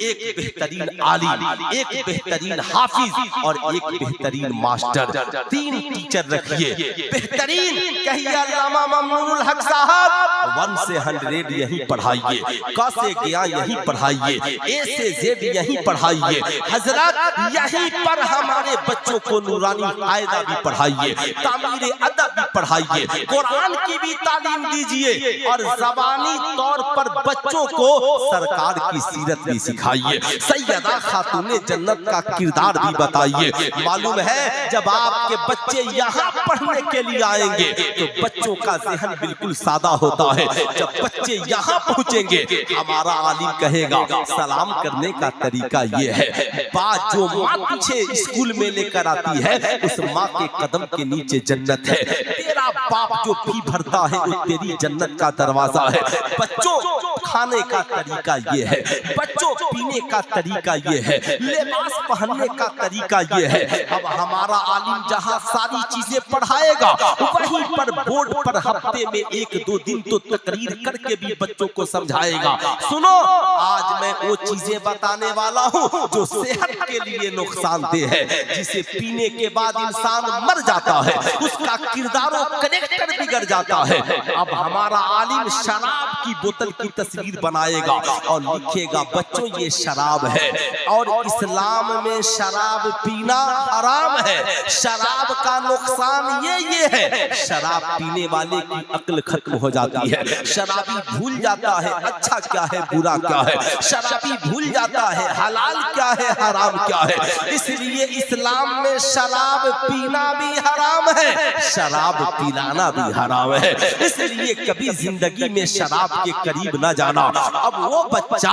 एक बेहतरीन आलिम, एक बेहतरीन हाफिज और एक बेहतरीन मास्टर, 3 टीचर रखिए बेहतरीन। कहिए अल्लामा ममनूनुल हक साहब 1 से 100 यहीं पढ़ाइए, क से ज्ञा यहीं पढ़ाइए, ए से जेड यहीं पढ़ाइए, हजरत यहीं पर हमारे बच्चों को नूरानी कायदा भी पढ़ाइए, तामीर अदब भी पढ़ाइए, कुरान की भी तालीम दीजिए और ज़बानी तौर पर बच्चों को सरकार की सीरत भी सिखाइए, सैयदा खातूने जन्नत का किरदार भी बताइए। मालूम है जब आपके बच्चे यहाँ पढ़ने के लिए आएंगे तो बच्चों का ज़हन बिल्कुल सादा होता है। जब बच्चे यहाँ पहुँचेंगे हमारा आलिम कहेगा सलाम करने का तरीका ये है, बात जो माँ पीछे स्कूल में लेकर आती है उस माँ के कदम के नीचे जन्नत है, तेरा बाप जो फी भरता है वो तेरी जन्नत का दरवाजा है। बच्चों खाने का तरीका ये है, बच्चों पीने का तरीका ये है, लिबास पहनने का तरीका ये है। अब हमारा आलिम जहाँ सारी चीजें पढ़ाएगा वहीं पर बोर्ड पर हफ्ते में 1-2 दिन तो तकरीर करके भी बच्चों को समझाएगा। सुनो आज मैं वो चीजें बताने वाला हूँ जो सेहत के लिए नुकसानदेह है, जिसे पीने के बाद इंसान मर जाता है, उसका किरदार और करेक्टर बिगड़ जाता है। अब हमारा आलिम शराब की बोतल की तस्वीर बनाएगा और लिखेगा बच्चों ये शराब है और इस्लाम में शराब पीना हराम है, शराब का नुकसान ये है। शराब पीने वाले की अक्ल खत्म हो जाती है, शराबी भूल जाता है अच्छा क्या है बुरा क्या है, शराबी भूल जाता है हलाल क्या है हराम क्या है। इसलिए इस्लाम में शराब पीना भी हराम है, शराब पिलाना भी हराम है। इसलिए कभी जिंदगी में शराब के करीब न जाना। अब वो बच्चा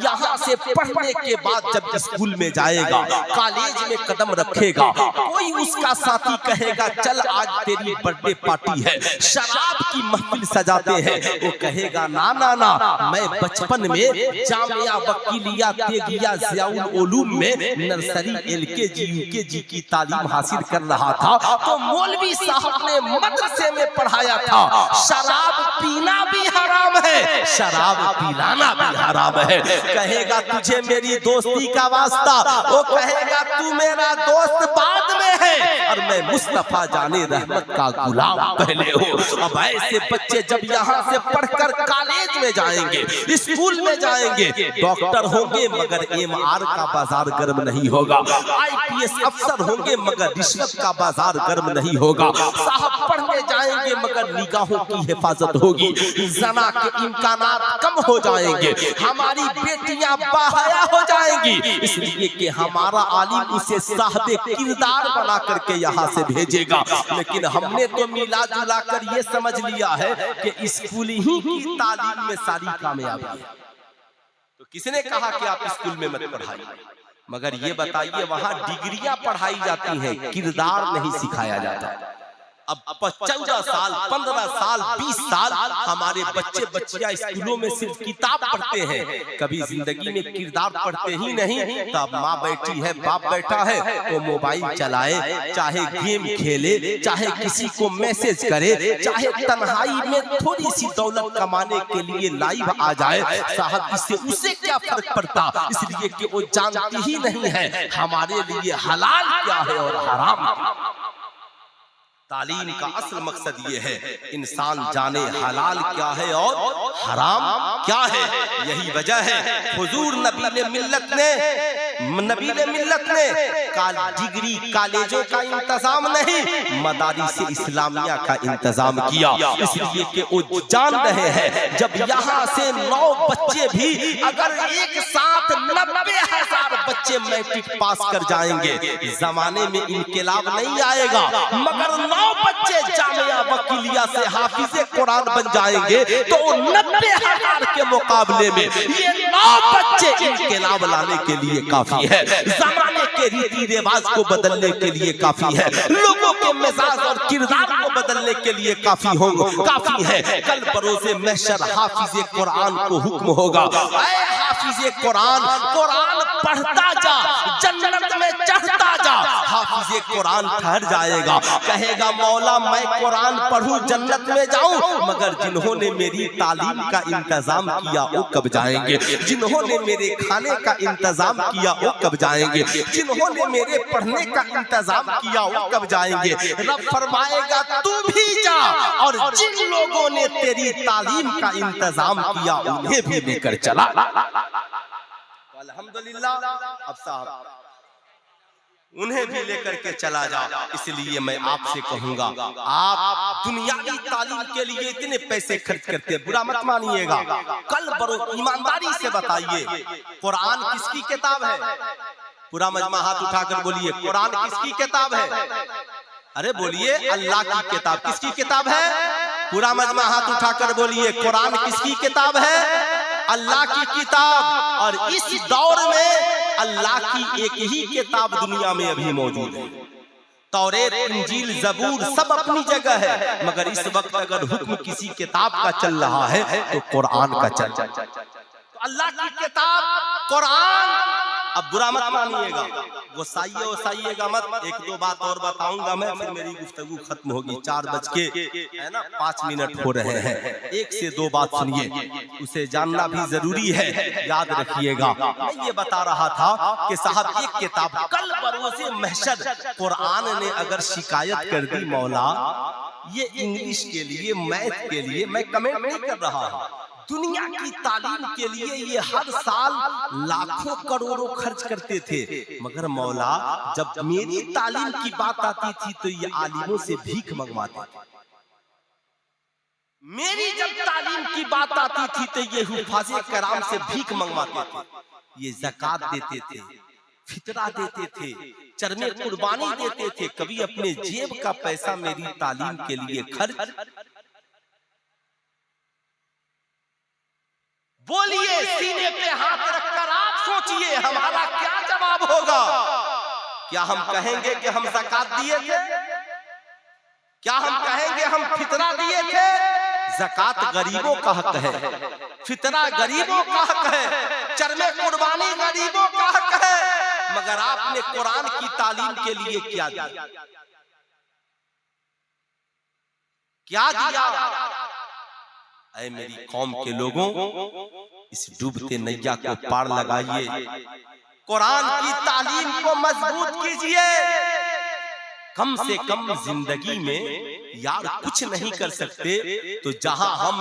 यहाँ से पढ़ने के बाद जब स्कूल में जाएगा, कॉलेज में कदम रखेगा, कोई उसका साथी कहेगा चल आज तेरी बर्थडे पार्टी है, शराब की महफिल सजाते हैं, वो कहेगा ना ना ना, मैं बचपन में जामिया वकीलिया तेगिया ज़ियाउल उलूम में नर्सरी LKG UKG की तालीम हासिल कर रहा था तो मौलवी साहब ने मदरसे में पढ़ाया था शराब पीना भी हराम है, शराब पिलाना भी हराम है। कहेगा तुझे मेरी दोस्ती का वास्ता, वो कहेगा तू मेरा दोस्त बाद में है और मैं मुस्तफा जाने रहमत का गुलाम पहले हो। अब ऐसे बच्चे जब यहाँ से पढ़कर कॉलेज में जाएंगे, स्कूल में जाएंगे, डॉक्टर होंगे मगर MR का बाजार गर्म नहीं होगा, IPS अफसर होंगे मगर रिश्वत का बाजार गर्म नहीं होगा। साहब पढ़ने बढ़ते जाएंगे मगर निगाहों की हिफाजत होगी, जना के इम्कानात कम हो जाएंगे, हमारी बेटियां बाहया हो जाएंगी, इसलिए कि हमारा आलिम उसे साहबे किरदार बना करके यहाँ से भेजेगा। लेकिन हमने तो मिला जुला कर ये समझ लिया है कि स्कूल ही की तालीम में सारी कामयाबी है। तो किसने कहा कि आप स्कूल में मत पढ़ाइए, मगर ये बताइए वहां डिग्रियां पढ़ाई जाती हैं, किरदार नहीं सिखाया जाता। अब 14 साल 15 साल 20 साल हमारे बच्चे बच्चियां स्कूलों में सिर्फ किताब पढ़ते हैं, कभी जिंदगी में किरदार पढ़ते ही नहीं। तब माँ बैठी है, बाप बैठा है, वो मोबाइल चलाए, चाहे गेम खेले, चाहे किसी को मैसेज करे, चाहे तन्हाई में थोड़ी सी दौलत कमाने के लिए लाइव आ जाए, साहब इससे उसे क्या फर्क पड़ता, इसलिए कि वो जानती ही नहीं है हमारे लिए हलाल क्या है और हराम क्या। तालीम का असल मकसद ये है इंसान जाने हलाल क्या है और हराम क्या है। यही वजह है हुजूर नबी मिल्लत ने डिग्री कॉलेजों का इंतजाम नहीं, मदारिस इस्लामिया का इंतजाम किया, इसलिए कि वो जान रहे हैं जब यहाँ से 9 बच्चे भी अगर एक साथ 90,000 बच्चे मैट्रिक पास कर जाएंगे, जमाने में इनकलाब नहीं आएगा, मगर 9 बच्चे जामिया वकीलिया से हाफिजे कुरान बन जाएंगे तो 90,000 के मुकाबले में ये 9 बच्चे इनकलाब लाने के लिए काफी है, जमाने के रीति रिवाज को बदलने के लिए काफी है, लोगों के मिजाज और किरदार को बदलने के लिए काफी है। कल बरोज़े महशर हाफिजे कुरान को हुक्म होगा, ऐ हाफिजे कुरान, कुरान पढ़ता जा, जन्नत में चढ़ता जा। हाफिजे कुरान ठहर जाएगा, कहेगा मौला मैं कुरान पढ़ूं जन्नत में जाऊं, मगर जिन्होंने मेरी तालीम का इंतजाम किया वो कब जाएंगे, जिन्होंने मेरे खाने का इंतजाम किया वो कब जाएंगे, जिन्होंने मेरे पढ़ने का इंतजाम किया वो कब जाएंगे। रब फरमाएगा तू भी जा, और जिन लोगों ने तेरी तालीम का इंतजाम किया उन्हें भी लेकर चला। अल्हम्दुलिल्लाह, अब साहब उन्हें भी लेकर के चला जा। इसलिए मैं आपसे कहूंगा, आप दुनियावी तालीम के लिए इतने पैसे खर्च करते हैं, बुरा मत मानिएगा, कल बरो ईमानदारी से बताइए कुरान किसकी किताब है। पूरा मजमा हाथ उठाकर बोलिए कुरान किसकी किताब है। अरे बोलिए अल्लाह की किताब। किसकी किताब है? पूरा मजमा हाथ उठाकर बोलिए कुरान किसकी किताब है? अल्लाह की किताब। और इस दौर में अल्लाह की एक ही किताब दुनिया में अभी मौजूद है। तौरेत, इंजील, जबूर सब अपनी जगह है, मगर इस वक्त अगर हुक्म किसी किताब का चल रहा है तो कुरान का चल रहा है। तो अल्लाह की किताब कुरान। अब बुरा मत मानिएगा, गोसाइएगा मत। 1-2 बात और बताऊंगा मैं, फिर मेरी गुफ्तगू खत्म होगी। 4:05 हो रहे हैं। 1 से 2 बात सुनिए, उसे जानना भी जरूरी है, याद रखिएगा। मैं ये बता रहा था कि साहब एक किताब कल बरोज़े महशर कुरान ने अगर शिकायत कर दी, मौला ये इंग्लिश के लिए, मैथ के लिए, मैं कमेंट नहीं कर रहा हूँ, दुनिया की तालीम के लिए ये हर साल लाखों करोड़ों खर्च करते थे, मगर मौला जब मेरी तालीम की बात आती थी तो ये आलिमों से भीख मंगवाते थे। मेरी जब तालीम की बात आती थी तो ये हुफाज़े कराम से भीख मंगवाते थे। ये ज़कात देते थे, फितरा देते थे, चरमे कुर्बानी देते थे, कभी अपने जेब का पैसा मेरी तालीम के लिए खर्च। बोलिए सीने पे हाथ रखकर आप सोचिए हमारा क्या जवाब होगा। क्या हम कहेंगे कि हम ज़कात दिए थे? क्या हम कहेंगे हम फितरा दिए थे? ज़कात गरीबों का हक है, फितरा गरीबों का हक है, चरमे कुर्बानी गरीबों का हक है, मगर आपने कुरान की तालीम के लिए क्या दिया? क्या दिया? ऐ मेरी कौम के लोगों, इस डूबते नैया को पार लगाइए, कुरान की तालीम को मजबूत कीजिए। कम से कम जिंदगी में यार कुछ नहीं कर सकते तो जहां हम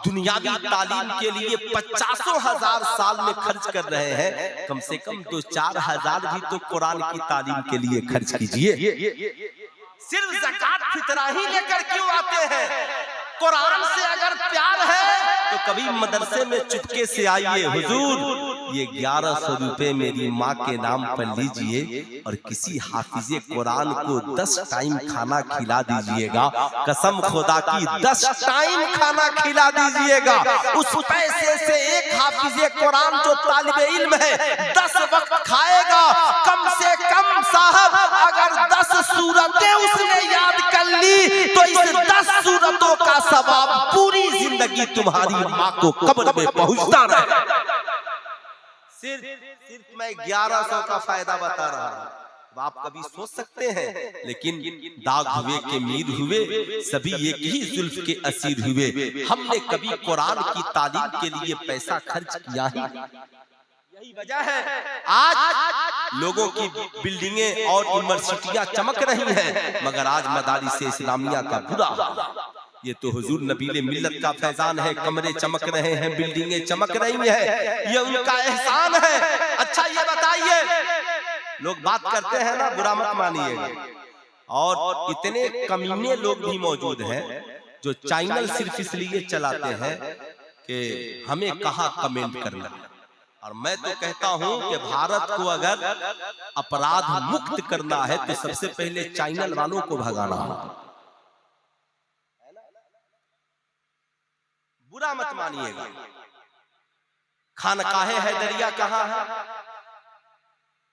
दुनियावी तालीम के लिए 50,000 साल में खर्च कर रहे हैं, कम से कम 2-4 हजार भी तो कुरान की तालीम के लिए खर्च कीजिए। सिर्फ ज़कात फितरा ही लेकर क्यों आते हैं? कुरान से अगर प्यार है तो कभी मदरसे में चुपके से आइए, हुजूर ये 1100 रुपए मेरी माँ के नाम पर लीजिए और किसी हाफिजे कुरान को 10 टाइम खाना खिला दीजिएगा। कसम खुदा की 10 टाइम खाना खिला दीजिएगा। उस पैसे से एक हाफिजे कुरान जो तालिबे इल्म है 10 वक्त खाएगा। कम से कम साहब अगर 10 सूरतें उसने याद कर ली तो इस 10 सूरतों का सवाब पूरी जिंदगी तुम्हारी माँ को कब्र में पहुंचता रहे। सिर्फ मैं 1100 का फायदा बता रहा हूँ। आप कभी सोच सकते हैं, लेकिन दाग हुए के मीर हुए, सभी एक ही जुल्फ के असीर हुए। हमने कभी कुरान की तालीम के लिए पैसा खर्च किया ही? यही वजह है आज लोगों की बिल्डिंगें और यूनिवर्सिटियां चमक रही हैं, मगर आज मदारिस इस्लामिया का बुरा हाल। ये तो हुजूर नबीले मिल्लत का फैजान है। कमरे चमक रहे हैं, बिल्डिंगें चमक रही हैं, ये उनका एहसान है। अच्छा ये बताइए, लोग बात करते हैं ना, बुरा मत मानिएगा, और इतने कमीने लोग भी मौजूद हैं जो चैनल सिर्फ इसलिए चलाते हैं कि हमें कहाँ कमेंट करना। और मैं तो कहता हूं कि भारत को अगर अपराध मुक्त करना है तो सबसे पहले चैनल वालों को भगाना होगा। बुरा मत मानिएगा। खानकाहे हैदरिया कहाँ है?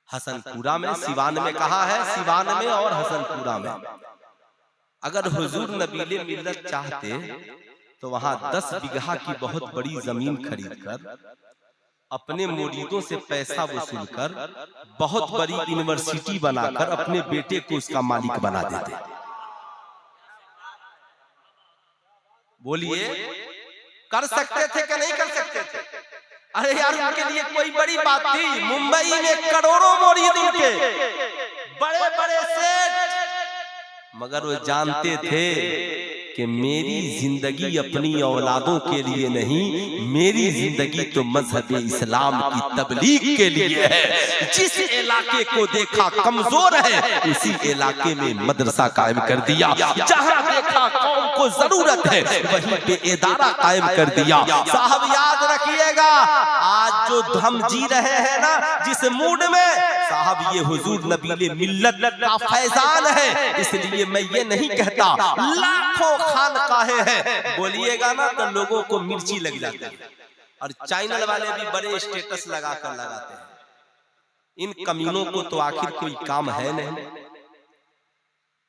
हसनपुरा में, सिवान में कहा है, सिवान में और हसनपुरा में। अगर हुजूर नबीले मिल्लत चाहते तो वहां 10 बीघा की बहुत बड़ी जमीन खरीदकर अपने मुरीदों से पैसा वसूल कर बहुत बड़ी यूनिवर्सिटी बनाकर अपने बेटे को उसका मालिक बना देते। बोलिए, कर सकते थे कि नहीं कर सकते थे? अरे यार, उनके लिए कोई बड़ी बात थी? मुंबई में करोड़ों मुरीद उनके, बड़े बड़े सेठ, मगर वो जानते थे कि मेरी जिंदगी अपनी औलादों के लिए नहीं, मेरी जिंदगी तो मजहब इस्लाम की तबलीग के लिए है। जिस इलाके को देखा कमजोर है उसी इलाके में मदरसा कायम कर दिया। जहां देखा कौम को जरूरत है वहीं पे इदारा कायम कर दिया। साहब याद रखिएगा, आज जो हम जी रहे हैं ना जिस मूड में, साहब ये हुजूर नबीले मिल्लत का फैजान है। इसलिए मैं ये नहीं कहता लाखों खानकाहे हैं, बोलिएगा ना तो लोगों को मिर्ची लग जाती है। और चैनल वाले भी बड़े स्टेटस लगाकर लगाते हैं। इन कमीनों को तो आखिर कोई काम है नहीं,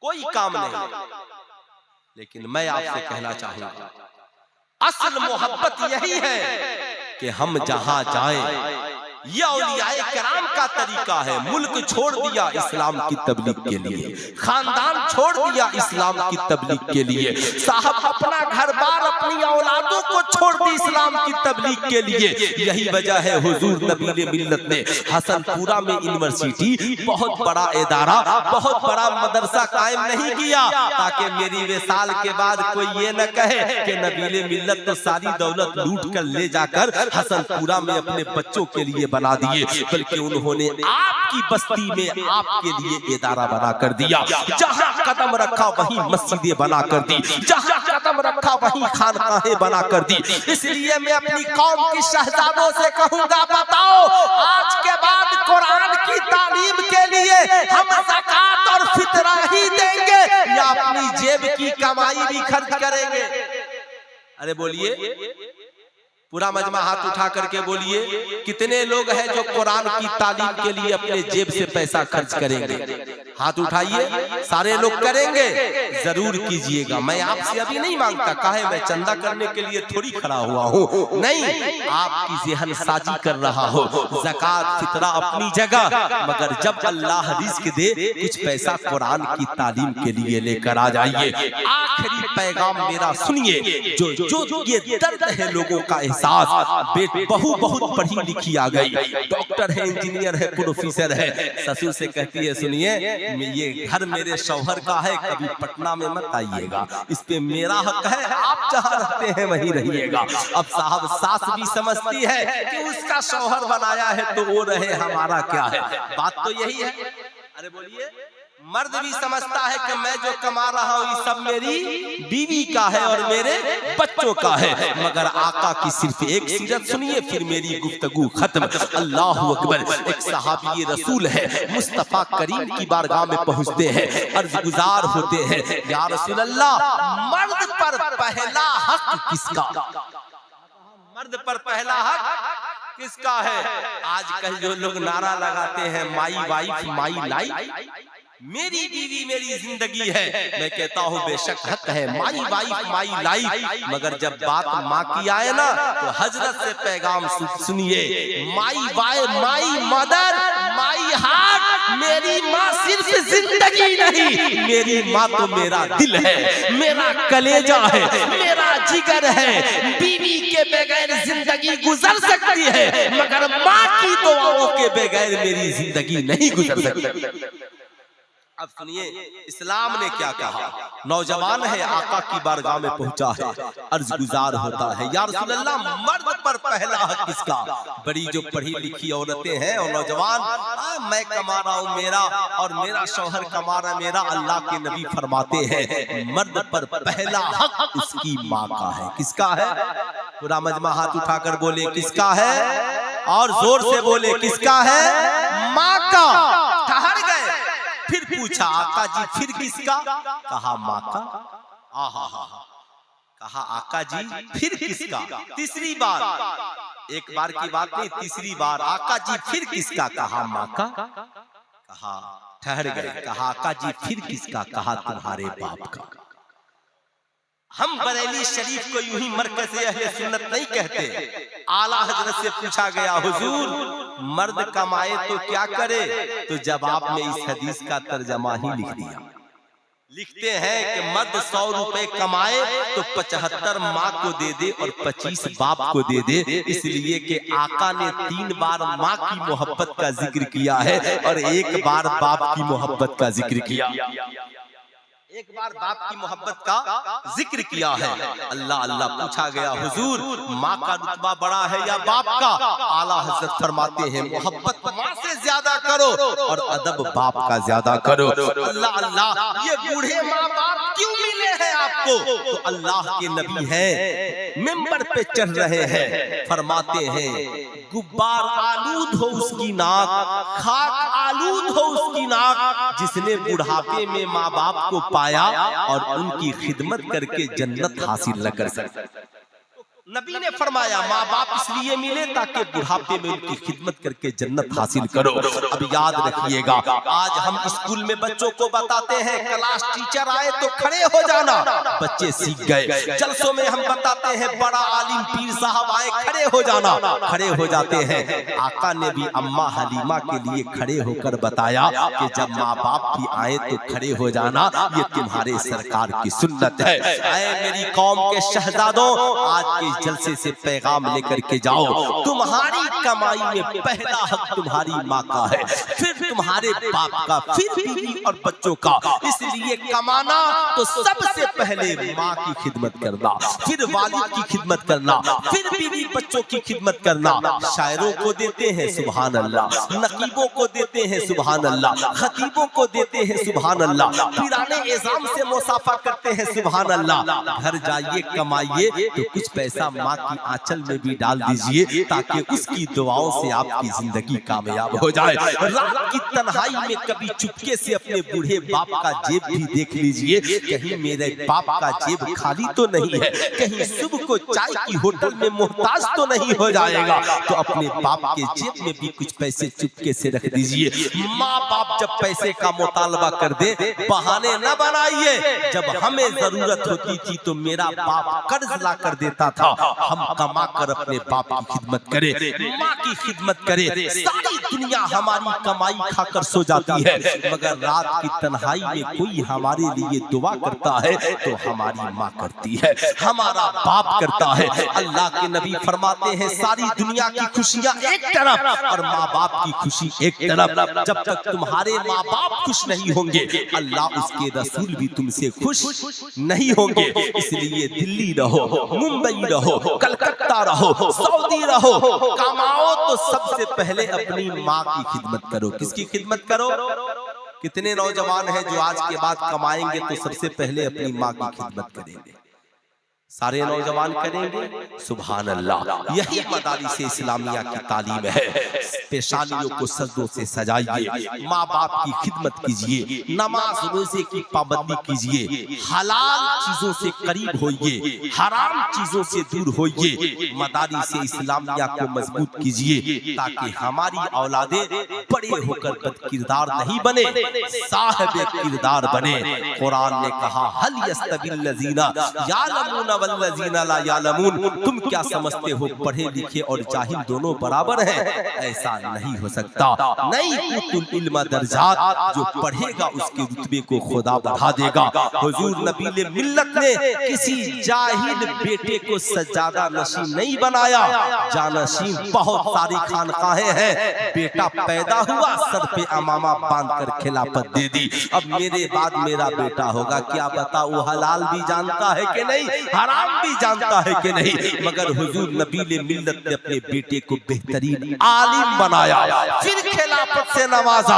कोई काम नहीं। लेकिन मैं आपसे कहना चाहूंगा, असल मोहब्बत यही है कि हम जहां जाएं, ये औलियाए किराम का तरीका है। मुल्क छोड़ दिया इस्लाम की तबलीग के लिए, खानदान छोड़ दिया इस्लाम की तबलीग के लिए, साहब अपना घर बार अपनी औलादों को छोड़ दी इस्लाम की तबलीग के लिए। यही वजह है हुजूर नबीले मिल्लत ने हसनपुरा में यूनिवर्सिटी, बहुत बड़ा इदारा, बहुत बड़ा मदरसा कायम नहीं किया ताकि मेरी विसाल के बाद कोई ये न कहे कि नबीले मिल्लत तो सारी दौलत लूट कर ले जाकर हसनपुरा में अपने बच्चों के लिए बना दिए, बल्कि उन्होंने आपकी बस्ती में आपके लिए इदारा बना कर दिया। जहां कदम रखा वहीं मस्जिदें बना कर दी, जहां कदम रखा वहीं खानकाहें बना कर दी। इसलिए मैं अपनी कौम की शहजादों से कहूंगा, बताओ आज के बाद कुरान की तालीम के लिए हम ज़कात और फितरा ही देंगे या अपनी जेब की कमाई भी खर्च करेंगे? अरे बोलिए, पूरा मजमा हाथ उठा करके बोलिए, कितने लोग हैं जो कुरान की तालीम के लिए अपने जेब से पैसा खर्च करेंगे? हाथ उठाइए। सारे लोग करेंगे? जरूर कीजिएगा। मैं आपसे अभी नहीं मांगता, काहे मैं चंदा करने के लिए थोड़ी खड़ा हुआ हूँ, नहीं, आपकी ज़हन साजी कर रहा हो। ज़कात फितरा अपनी जगह, मगर जब अल्लाह रिज़्क दे कुछ पैसा कुरान की तालीम के लिए लेकर आ जाइए। आखिरी पैगाम मेरा सुनिए, जो ये दर्द है लोगों का, बहू बहुत पढ़ी लिखी आ गई, डॉक्टर है, इंजीनियर है, प्रोफेसर है, ससुर से कहती है सुनिए ये घर मेरे शौहर का है, कभी पटना में मत आइएगा, इस पे मेरा हक है, आप जहाँ रहते हैं वहीं रहिएगा। अब साहब सास भी समझती है कि उसका शौहर बनाया है तो वो रहे, हमारा क्या है। बात तो यही है। अरे बोलिए, मर्द भी समझता है कि मैं जो कमा रहा हूँ ये सब मेरी बीवी का है और मेरे बच्चों का है, मगर आका की सिर्फ एक सीरत सुनिए फिर मेरी गुफ्तगू खत्म। अल्लाह अकबर। एक सहाबी रसूल है, मुस्तफा करीम की बारगाह में पहुंचते हैं, अर्ज गुजार होते हैं, या रसूल अल्लाह, मर्द पर पहला हक किसका? मर्द पर पहला हक किसका है? आजकल जो लोग नारा लगाते हैं माई वाइफ माई लाइफ, मेरी बीवी मेरी जिंदगी है, मैं कहता हूँ बेशक हक है, माई वाइफ माई लाइफ, मगर जब बात माँ की आए ना तो हजरत से पैगाम सुनिए, my wife my mother my heart, मेरी माँ सिर्फ जिंदगी नहीं, मेरी माँ तो मेरा दिल है, मेरा कलेजा है, मेरा जिगर है। बीवी के बगैर जिंदगी गुजर सकती है, मगर माँ की दुआओं के बगैर मेरी जिंदगी नहीं गुजर सकती। अब सुनिए इस्लाम ने क्या कहा। नौजवान है, आका की बारगाह में पहुंचा है, अर्ज गुजार होता है, या रसूल अल्लाह, मर्द पर पहला हक किसका? बड़ी जो पढ़ी लिखी औरतें हैं और नौजवान, मैं कमा रहा हूँ मेरा और मेरा शौहर कमा रहा मेरा, अल्लाह के नबी फरमाते हैं मर्द पर पहला हक उसकी माँ का है। किसका है? पूरा मजमा हाथ उठाकर बोले किसका है, और जोर से बोले किसका है? माँ का। ठहर गए, फिर पूछा आका जी फिर किसका? कहा माँ का। आहा, कहा आका जी फिर किसका? तीसरी बार, एक बार की बात नहीं, तीसरी बार, आका जी फिर किसका? कहा माँ का। कहा ठहर गए, कहा आका जी फिर किसका? कहा तुम्हारे बाप का। हम बरेली शरीफ को यूं ही मरकज़ अहले सुन्नत नहीं कहते। आला हजरत से पूछा गया, हुजूर मर्द कमाए तो क्या करे? तो जवाब में इस हदीस का तर्जमा ही लिख दिया। लिखते हैं कि मर्द 100 रुपए कमाए तो 75 माँ को दे दे और 25 बाप को दे दे, इसलिए कि आका ने 3 बार माँ की मोहब्बत का जिक्र किया है और 1 बार बाप की मोहब्बत का जिक्र किया। एक बार बाप की मोहब्बत का जिक्र किया है। अल्लाह अल्लाह पूछा गया, हुजूर माँ का रुतबा बड़ा है या बाप का? आला हजरत फरमाते हैं मोहब्बत माँ से ज्यादा करो और अदब बाप का ज्यादा करो। अल्लाह अल्लाह, ये बूढ़े माँ बाप क्यों मिले हैं आपको? तो अल्लाह के नबी हैं, मिंबर पे चढ़ रहे हैं, फरमाते हैं गुब्बार आलूद हो उसकी नाक, खाक आलूद हो उसकी नाक, जिसने बुढ़ापे में माँ बाप को पाया और उनकी खिदमत करके जन्नत हासिल न कर सके। नबी ने फरमाया माँ बाप इसलिए मिले ताकि बुढ़ापे में उनकी खिदमत करके जन्नत हासिल करो। अब याद रखिएगा, आज हम स्कूल में बच्चों को बताते हैं क्लास टीचर आए तो खड़े हो जाना, बच्चे सीख गए। जलसों में हम बताते हैं बड़ा आलिम पीर साहब आए खड़े हो जाना, खड़े हो जाते हैं। आका ने भी अम्मा हलीमा के लिए खड़े होकर बताया कि जब माँ बाप भी आए तो खड़े हो जाना, ये तुम्हारे सरकार की सुन्नत है। ऐ मेरी कौम के शहजादों, आज के जलसे से पैगाम लेकर के जाओ, तुम्हारी कमाई में पहला हक तुम्हारी माँ का है, फिर तुम्हारे बाप का, फिर बीवी और बच्चों का। इसलिए कमाना तो सबसे पहले माँ की खिदमत करना, फिर वालिद की खिदमत करना, फिर बीवी बच्चों की खिदमत करना। शायरों को देते हैं सुभान अल्लाह, नकीबों को देते हैं सुभान अल्लाह, खतीबों को देते हैं सुभान अल्लाह, पीराने एजाम से मुसाफा करते हैं सुभान अल्लाह। घर जाइए कमाइए तो कुछ पैसा माँ की आंचल में भी डाल दीजिए ताकि उसकी दुआओं से आपकी जिंदगी कामयाब हो जाए। रात की तन्हाई में कभी चुपके से अपने बूढ़े बाप का जेब भी देख लीजिए, कहीं मेरे बाप का जेब खाली तो नहीं है, कहीं सुबह को चाय की होटल में मोहताज तो नहीं हो जाएगा। तो अपने बाप के जेब में भी कुछ पैसे चुपके से रख दीजिए। माँ बाप जब पैसे का मुतालबा कर दे, बहाने न बनाइए। जब हमें जरूरत होती थी तो मेरा बाप कर्ज ला कर देता था, हम कमा कर अपने बाप की खिदमत करें, माँ की खिदमत करें। सारी दुनिया हमारी कमाई खाकर सो जाती है, मगर रात की तन्हाई में कोई हमारे लिए दुआ करता है तो हमारी माँ करती है, हमारा बाप करता है। अल्लाह के नबी फरमाते हैं सारी दुनिया की खुशियाँ एक तरफ और माँ बाप की खुशी एक तरफ। जब तक तुम्हारे माँ बाप खुश नहीं होंगे, अल्लाह उसके रसूल भी तुमसे खुश नहीं होंगे। इसलिए दिल्ली रहो, मुंबई रहो, कलकत्ता रहो, सऊदी रहो, कमाओ तो सबसे पहले अपनी माँ की खिदमत करो। किसकी खिदमत करो? कितने नौजवान हैं जो आज के बाद कमाएंगे तो सबसे पहले अपनी माँ की खिदमत करेंगे? सारे नौजवान करेंगे? सुभान अल्लाह। यही मदारिस इस्लामिया की तालीम है। पेशानियों को सजदों से सजाइए, माँ बाप की खिदमत कीजिए, नमाज रोजे की पाबंदी कीजिए, हलाल चीजों से करीब होइए, हराम चीजों से दूर होइए। मदारिस इस्लामिया को मजबूत कीजिए ताकि हमारी औलादे बड़े होकर बदकिरदार नहीं बने, साहिब किरदार बने। कुरान ने कहा हल यस्तविल लजीना यालमून वल्लजीना ला यालमून, तुम क्या समझते हो पढ़े लिखे और जाहिल दोनों बराबर हैं? ऐसा नहीं हो सकता। नहीं उतुल इल्म दर्जात, जो पढ़ेगा उसके रुतबे को खुदा बढ़ा देगा। हुजूर नबी मिल्लत ने किसी जाहिल बेटे को सज्जादा नशीन नहीं बनाया। जानशीन बहुत सारी खानकाहें हैं, बेटा पैदा हुआ सर पे अमामा बांध कर खिलाफत दे दी। अब मेरे बाद मेरा बेटा होगा, क्या बता वो हलाल भी जानता है कि नहीं, हराम भी जानता है कि नहीं? मगर हुजूर नबी मिल्लत ने अपने बेटे को बेहतरीन आलिम बनाया, फिर खिलाफत से नवाजा।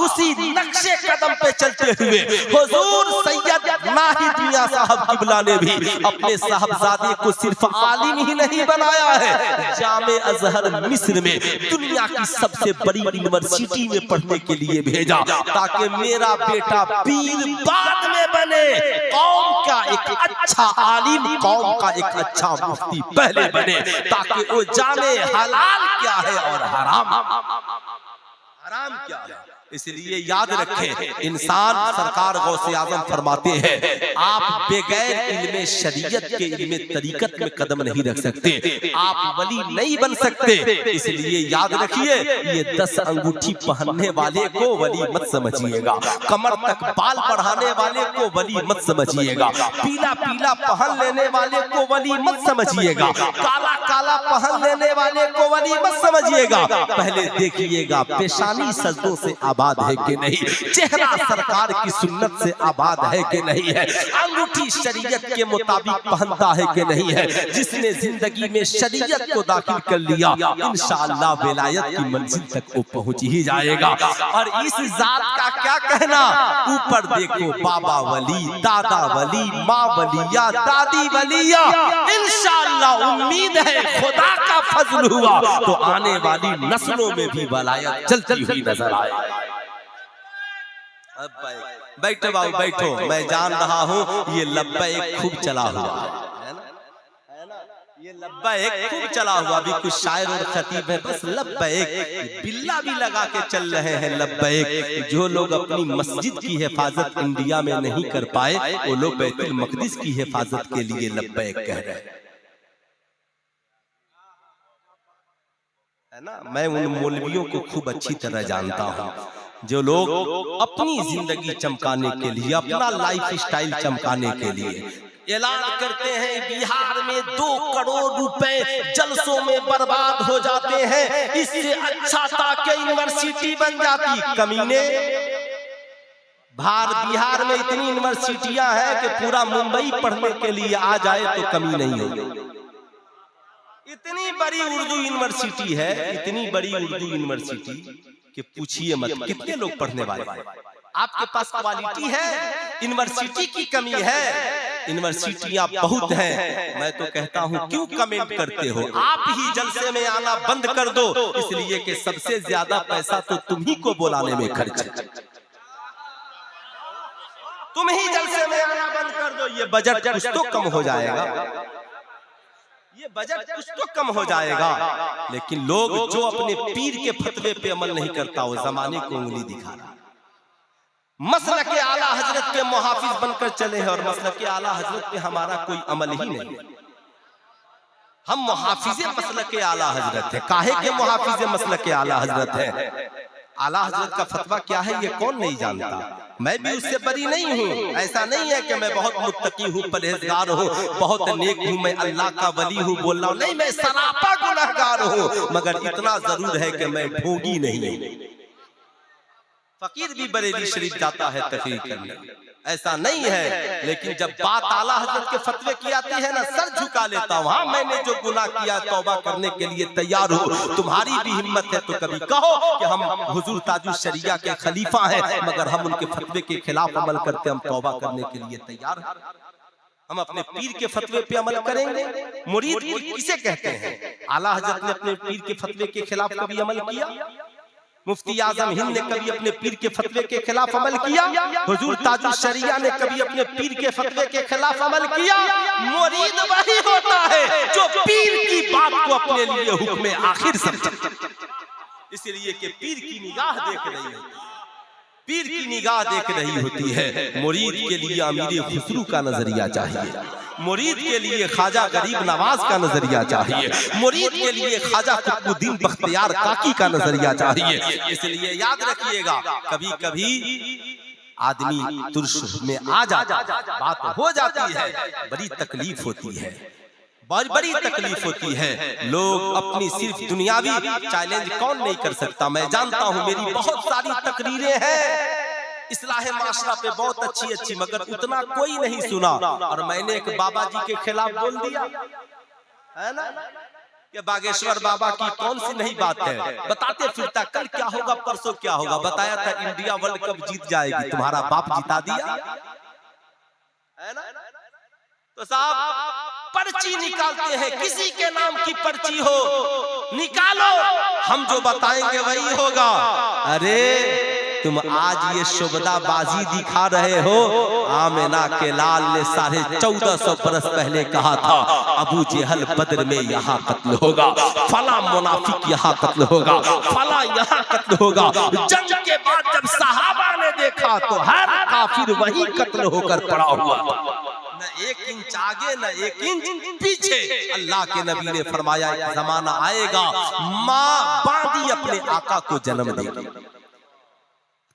उसी नक्शे कदम पे चलते हुए हुजूर सैयद नाहिद मियां साहब किबला ने भी अपने साहबजादे को सिर्फ आलिम ही नहीं बनाया है, जामे अजहर मिस्र में दुनिया की सबसे बड़ी यूनिवर्सिटी में पढ़ने के लिए भेजा, ताकि मेरा बेटा पीर बाद में बने, कौम का एक अच्छा आलिम, कौम का एक अच्छा मुफ्ती पहले बने, ताकि वो जाने हलाल क्या है और हराम क्या है। इसलिए याद रखें, इंसान, सरकार गौसे आजम फरमाते हैं, आप बगैर इल्मे शरीयत के इल्मे तरीकत में कदम नहीं रख सकते, आप वली नहीं बन सकते। इसलिए याद रखिए, ये 10 अंगूठी पहनने वाले को वली मत समझिएगा, कमर तक बाल बढ़ाने वाले को वली मत समझिएगा, पीला पीला पहन लेने वाले को वली मत समझिएगा, काला काला पहन लेने वाले को वली मत समझिएगा। पहले देखिएगा पेशानी सजदों से आबाद है कि नहीं, चेहरा सरकार की सुन्नत से आबाद है कि नहीं है, अंगूठी शरीयत के मुताबिक पहनता है कि नहीं है। जिसने जिंदगी में शरीयत को दाखिल कर लिया, इंशाअल्लाह विलायत की मंजिल तक वो पहुंच ही जाएगा। और इस जात का क्या कहना, ऊपर देखो बाबा वली, दादा वली, माँ वलिया, दादी वलिया, इंशाअल्लाह उम्मीद है खुदा का फजल हुआ तो आने वाली नस्लों में भी वलायत चलती हुई नजर आए। अब बैठो बाबू बैठो, मैं जान रहा हूँ ये लब्बैक खूब चला हुआ है ना, ये लब्बैक खूब चला हुआ। अभी कुछ शायर और खतीब है, बस लब्बैक बिल्ला भी लगा के चल रहे हैं लब्बैक। जो लोग अपनी मस्जिद की हिफाजत इंडिया में नहीं कर पाए, वो लोग बैतुल मक़दिस की हिफाजत के लिए लब्बैक कह रहे हैं, है ना। मैं उन मौलवियों को खूब अच्छी तरह जानता हूँ जो लोग अपनी जिंदगी चमकाने के लिए, अपना लाइफ स्टाइल चमकाने के लिए ऐलान करते हैं बिहार में 2 करोड़ रुपए जलसों में बर्बाद हो जाते हैं, इससे अच्छा था कि यूनिवर्सिटी बन जाती। कमीने, बिहार में इतनी यूनिवर्सिटियां हैं कि पूरा मुंबई पढ़ने के लिए आ जाए तो कमी नहीं होगी। इतनी बड़ी उर्दू यूनिवर्सिटी है, इतनी बड़ी उर्दू यूनिवर्सिटी कि पूछिए मत कितने लोग पढ़ने वाले हैं। आपके पास क्वालिटी है, यूनिवर्सिटी की कमी है, यूनिवर्सिटियां बहुत हैं। मैं तो कहता हूं क्यों कमेंट करते हो, आप ही जलसे में आना बंद कर दो, इसलिए कि सबसे ज्यादा पैसा तो तुम ही को बुलाने में खर्च है। तुम ही जलसे में आना बंद कर दो, ये बजट कुछ तो कम हो जाएगा, ये बजट कुछ तो कम हो जाएगा। लेकिन लोग जो अपने पीर के फतवे पे अमल नहीं करता, वो जमाने को उंगली दिखा रहा। मसलक के आला हजरत के मुहाफिज बनकर चले हैं और मसलक के आला हजरत पे हमारा कोई अमल ही नहीं। हम मुहाफिज मसलक के आला हजरत है। काहे के मुहाफिज मसलक के आला हजरत है? आला हजरत का फतवा क्या है ये कौन नहीं जानता। मैं भी उससे बरी नहीं हूँ। ऐसा नहीं है कि मैं बहुत मुत्तकी हूँ, परहेजगार हूँ, बहुत नेक हूँ, मैं अल्लाह का वली हूँ बोल रहा हूँ, नहीं, मैं सरापा गुनहगार हूँ। मगर इतना जरूर है कि मैं ढोंगी नहीं हूँ। फकीर भी बरेली शरीफ जाता है तकरीर करने, ऐसा नहीं है। लेकिन जब बात आला हजरत के फतवे की आती है ना, सर झुका लेता हूँ। हाँ, मैंने जो गुनाह किया तौबा करने के लिए तैयार हूँ। तुम्हारी भी हिम्मत है तो कभी कहो कि हम हुजूर ताजुल शरिया के खलीफा हैं, मगर हम उनके फतवे के खिलाफ अमल करते, हम तौबा करने के लिए तैयार हैं। हम अपने पीर के फतवे पे अमल करेंगे। मुरीद किसे कहते हैं? आला हजरत ने अपने पीर के फतवे के खिलाफ कभी अमल किया? मुफ्ती आजम हिंद ने कभी अपने पीर के फतवे के खिलाफ अमल किया? हुजूर ताजुल शरिया ने कभी अपने पीर के फतवे के खिलाफ अमल किया? मुरीद वही होता है जो पीर की बात को अपने लिए हुक्म आखिर समझे। इसलिए कि पीर की निगाह देख रही है, पीर की निगाह देख रही होती है। मुरीद के लिए अमीर खुसरू का नजरिया चाहिए, मुरीद के लिए ख्वाजा गरीब नवाज का नजरिया चाहिए, मुरीद के लिए ख्वाजा कुतुबुद्दीन बख्तियार काकी का नजरिया चाहिए। इसलिए याद रखिएगा, कभी कभी आदमी तुर्श में आ जाता है, बात हो जाती है, बड़ी तकलीफ होती है, बड़ी तकलीफ होती है। लोग अपनी सिर्फ दुनियावी चैलेंज कौन नहीं कर सकता? मैं जानता हूँ, मेरी बहुत सारी तकरीरें हैं इस्लाह माशरा पे बहुत अच्छी अच्छी, मगर उतना कोई नहीं सुना। और मैंने एक बाबा जी के खिलाफ बोल दिया है ना, कि बागेश्वर बाबा की कौन सी नहीं बात है, बताते फिरता कल क्या होगा परसों क्या होगा। बताया था इंडिया वर्ल्ड कप जीत जाएगी, तुम्हारा बाप जिता दिया है ना। तो साहब पर्ची निकालते हैं, किसी के नाम की पर्ची हो निकालो, हम जो बताएंगे वही होगा। अरे तुम आज ये शुबदाबाजी दिखा रहे हो। आमिना के लाल ने 1450 बरस पहले कहा था, अबू जेहल बद्र में यहाँ कत्ल होगा, फला मुनाफिक यहाँ कत्ल होगा, फला यहाँ कत्ल होगा। जंग के बाद जब सहाबा ने देखा तो हर काफिर वही कत्ल होकर पड़ा हुआ था, न एक इंच आगे न एक इंच पीछे। अल्लाह के नबी ने फरमाया, एक जमाना आएगा माँ बांधी अपने आका को जन्म देगी।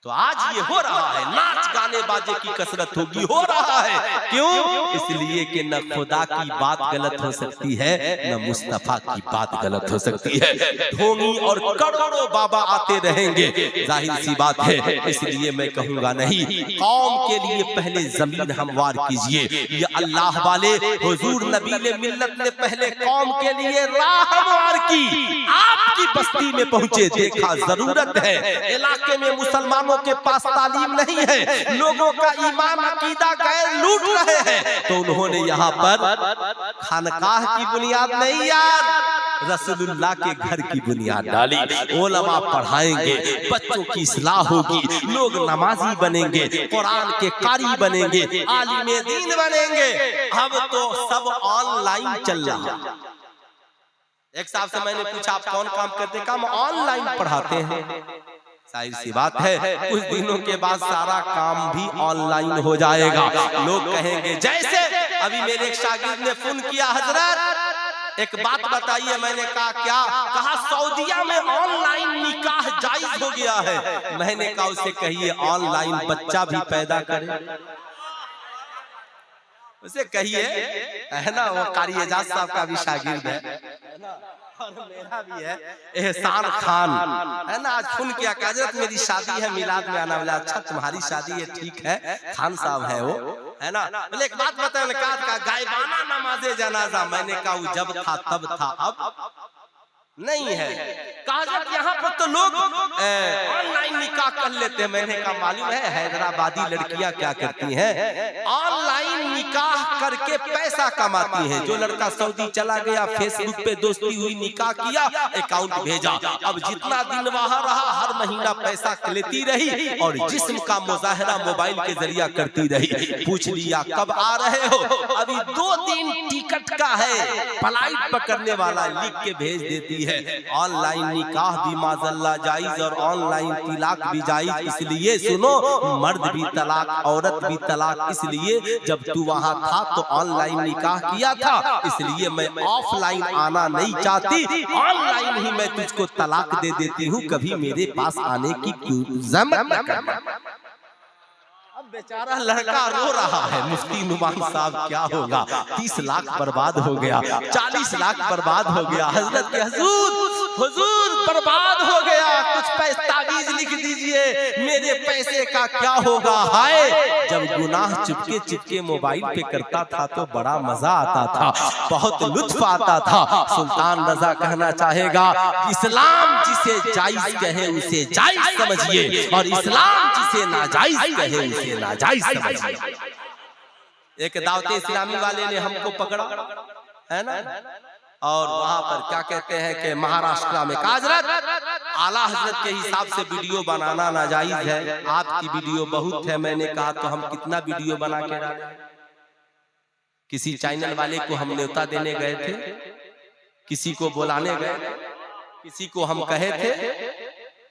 तो आज ये हो रहा है, नाच गाने बाजे की कसरत होगी, हो रहा है। क्यों? इसलिए कि न खुदा की बात गलत हो सकती है, न मुस्तफा की बात गलत हो सकती है। ढोंगी और करोड़ों बाबा आते रहेंगे, जाहिर सी बात है। इसलिए मैं कहूंगा नहीं, कौम के लिए पहले जमीन हमवार कीजिए। ये अल्लाह वाले हुजूर नबी मिल्लत ने पहले कौम के लिए राह हमवार की। आपकी बस्ती में पहुंचे, देखा जरूरत है, इलाके में मुसलमान के पास तालीम नहीं है, लोगों का ईमान अकीदा गैर लूट रहे हैं, तो उन्होंने यहाँ पर खानकाह की बुनियाद नहीं यार, रसूलुल्लाह के घर की बुनियाद डाली। उलमा पढ़ाएंगे, बच्चों की इस्लाह होगी, लोग नमाजी बनेंगे, कुरान के कारी बनेंगे, आलिम दीन बनेंगे। अब तो सब ऑनलाइन चल रहा है। एक साहब से मैंने पूछा, आप कौन काम करते? काम ऑनलाइन पढ़ाते हैं। जाहिर सी बात है, कुछ दिनों के बाद सारा काम भी ऑनलाइन हो जाएगा। लोग कहेंगे, जैसे अभी मेरे एक शागिर्द ने फोन किया, हजरत एक बात बताइए। मैंने कहा क्या? कहा सऊदीया में ऑनलाइन निकाह जायज हो गया है। मैंने कहा उसे कहिए ऑनलाइन बच्चा भी पैदा करे, उसे कहिए, है ना। वो कारी एजाज साहब का भी शागिर्द है और मेरा भी है, एहसान खान, है ना। आज फोन किया, हजरत मेरी शादी है, मिलाद में आना। बोला अच्छा तुम्हारी शादी है, ठीक है, खान साहब है वो, है ना। बोले एक बात बताओ, कहा गायबाना नमाज़े जनाजा। मैंने कहा वो जब था तब था, अब नहीं है। कहा यहाँ पर तो लोग ऑनलाइन निकाह कर लेते हैं। मैंने कहा मालूम है हैदराबादी लड़कियां क्या करती हैं? ऑनलाइन निकाह करके पैसा कमाती हैं। जो लड़का सऊदी चला गया, फेसबुक पे दोस्ती हुई, निकाह किया, अकाउंट भेजा, अब जितना दिन वहां रहा हर महीना पैसा लेती रही और जिस्म का मुजाहरा मोबाइल के जरिया करती रही। पूछ लिया कब आ रहे हो? अभी 2 दिन टिकट का है, फ्लाइट पकड़ने वाला लिख के भेज देती है। ऑनलाइन निकाह भी माज़ल्ला जायज और ऑनलाइन तिलाक भी जायज। इसलिए सुनो, मर्द भी तलाक, औरत भी तलाक। इसलिए जब तू वहां था तो ऑनलाइन निकाह किया था, इसलिए मैं ऑफलाइन आना नहीं चाहती, ऑनलाइन ही मैं तुझको तलाक दे देती हूँ, कभी मेरे पास आने की ज़हमत न करना। अब बेचारा लड़का रो रहा है, मुफ्ती नुमान साहब क्या होगा? 30 लाख बर्बाद हो गया, 40 लाख बर्बाद हो गया। हजरत के हुजूर हुजूर बर्बाद हो गया, कुछ पैसा तावीज लिख दीजिए, मेरे पैसे का क्या होगा। हाय, जब गुनाह चुपके चुपके मोबाइल पे करता था तो बड़ा मजा आता था, बहुत लुत्फ आता था। सुल्तान रजा कहना चाहेगा, इस्लाम जिसे जायज कहे उसे जायज समझिए, और इस्लाम जिसे नाजायज कहे उसे नाजायज समझिए। एक दावते इस्लामी वाले ने हमको पकड़ा है ना, और वहां पर क्या कहते हैं कि महाराष्ट्र में हजरत आला हजरत के हिसाब से वीडियो बनाना नाजायज है, आपकी वीडियो बहुत है। मैंने कहा तो हम कितना वीडियो बना के डालें। किसी चैनल वाले को हम न्योता देने गए थे, किसी को बुलाने गए, किसी को हम कहे थे,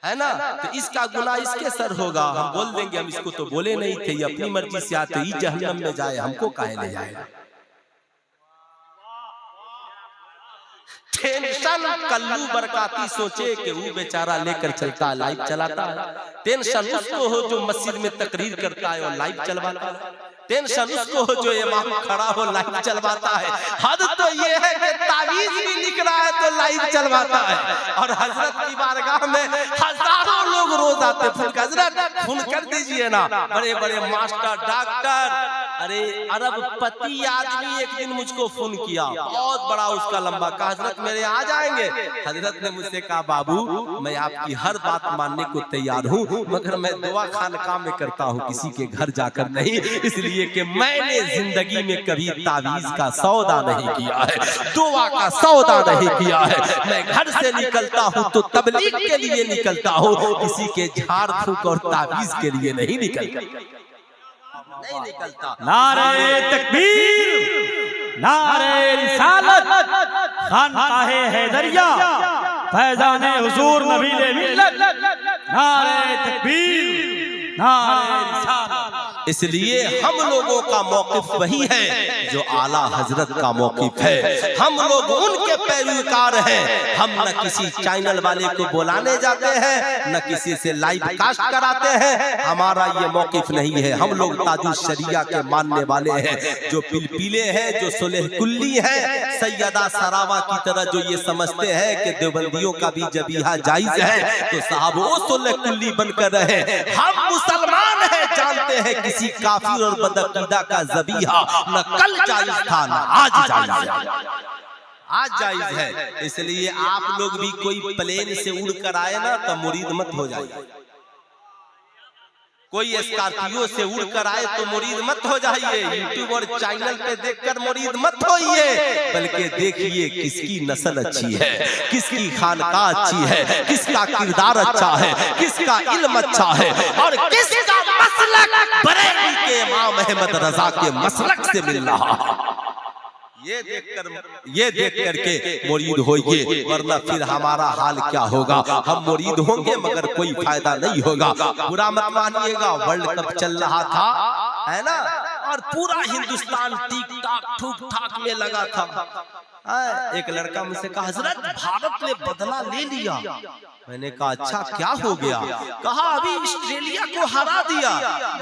है ना, तो इसका गुनाह इसके सर होगा। हम बोल देंगे हम इसको तो बोले नहीं थे, ये अपनी मर्जी से आते ही जहन्नम में जाए, हमको काहे ले जाएगा। टेंशन कल्लू बरकाती सोचे कि वो बेचारा लेकर चलता है, लाइव चलाता है। टेंशन उसको हो जो मस्जिद में तकरीर करता है और लाइव चलवाता है। टेंशन उसको हो जो इमाम खड़ा हो लाइव चलवाता है। हद तो ये है कि तावीज भी लिख रहा है तो लाइव चलवाता है। और हजरत की बारगाह में हजारों लोग रोज आते, हजरत फोन कर दीजिए ना, बड़े बड़े मास्टर, डॉक्टर, अरे अरबपति आदमी एक दिन मुझको फोन किया, बहुत बड़ा उसका लंबा, कहा हजरत मेरे आ जाएंगे। हजरत ने मुझसे कहा बाबू मैं आपकी हर बात मानने को तैयार हूँ, मगर मैं दुआ खानकाह में करता हूँ, किसी के घर जाकर नहीं, इसलिए कि मैंने जिंदगी में कभी तावीज का सौदा नहीं किया है, दुआ का सौदा नहीं किया है। मैं घर से निकलता हूँ तो तबलीग के लिए निकलता हूँ, किसी के झाड़ फूक और तावीज के लिए नहीं निकलता। नारे तकबीर, नारे रिसालत, खानकाहे हैदरिया, फैजाने हुजूर नबीले मिल्लत, नारे तकबीर, नारे रिसालत। इसलिए हम लोगों का मौकिफ वही है जो आला हजरत का मौकिफ है। हम लोग उनके पैरोकार हैं। हम न किसी चैनल वाले को बुलाने जाते हैं, न किसी से लाइव कास्ट कराते हैं। हमारा ये मौकिफ नहीं है। हम लोग ताजुल शरिया के मानने वाले हैं, जो पिलपिले हैं, जो सुलेह कुल्ली हैं, सैयदा सरावा की तरह जो ये समझते हैं कि देवबंदियों का भी जबीहा जायज है, तो साहब वो सुलेह कुल्ली बनकर रहे। हम मुसलमान हैं, जानते हैं किसी काफिर और बदअकीदा का ज़बीहा न कल जायज था न आज जायज है, आज जायज है। इसलिए आप लोग भी कोई प्लेन से उड़कर आए ना तो मुरीद मत हो जाइए, कोई स्कॉर्पियो से उड़कर आए तो मुरीद मत हो जाइए, यूट्यूब और चैनल पे देखकर मुरीद मत होइए, बल्कि देखिए किसकी नस्ल अच्छी है, किसकी खानकाह अच्छी है, किसका किरदार अच्छा है, किसका इल्म अच्छा है, और किसका मसलक बरेली के इमाम अहमद रजा के मसलक से मिल रहा है। ये देख करके मुरीद होइए, वरना फिर हमारा हाल क्या होगा। हम मुरीद होंगे मगर कोई फायदा नहीं होगा। बुरा मत मानिएगा, वर्ल्ड कप चल रहा था, है ना, और पूरा हिंदुस्तान टिक टाक ठूक ठाक में लगा था। एक लड़का मुझसे कहा हजरत भारत ने बदला ले लिया। मैंने कहा अच्छा क्या हो गया? कहा अभी ऑस्ट्रेलिया को हरा दिया।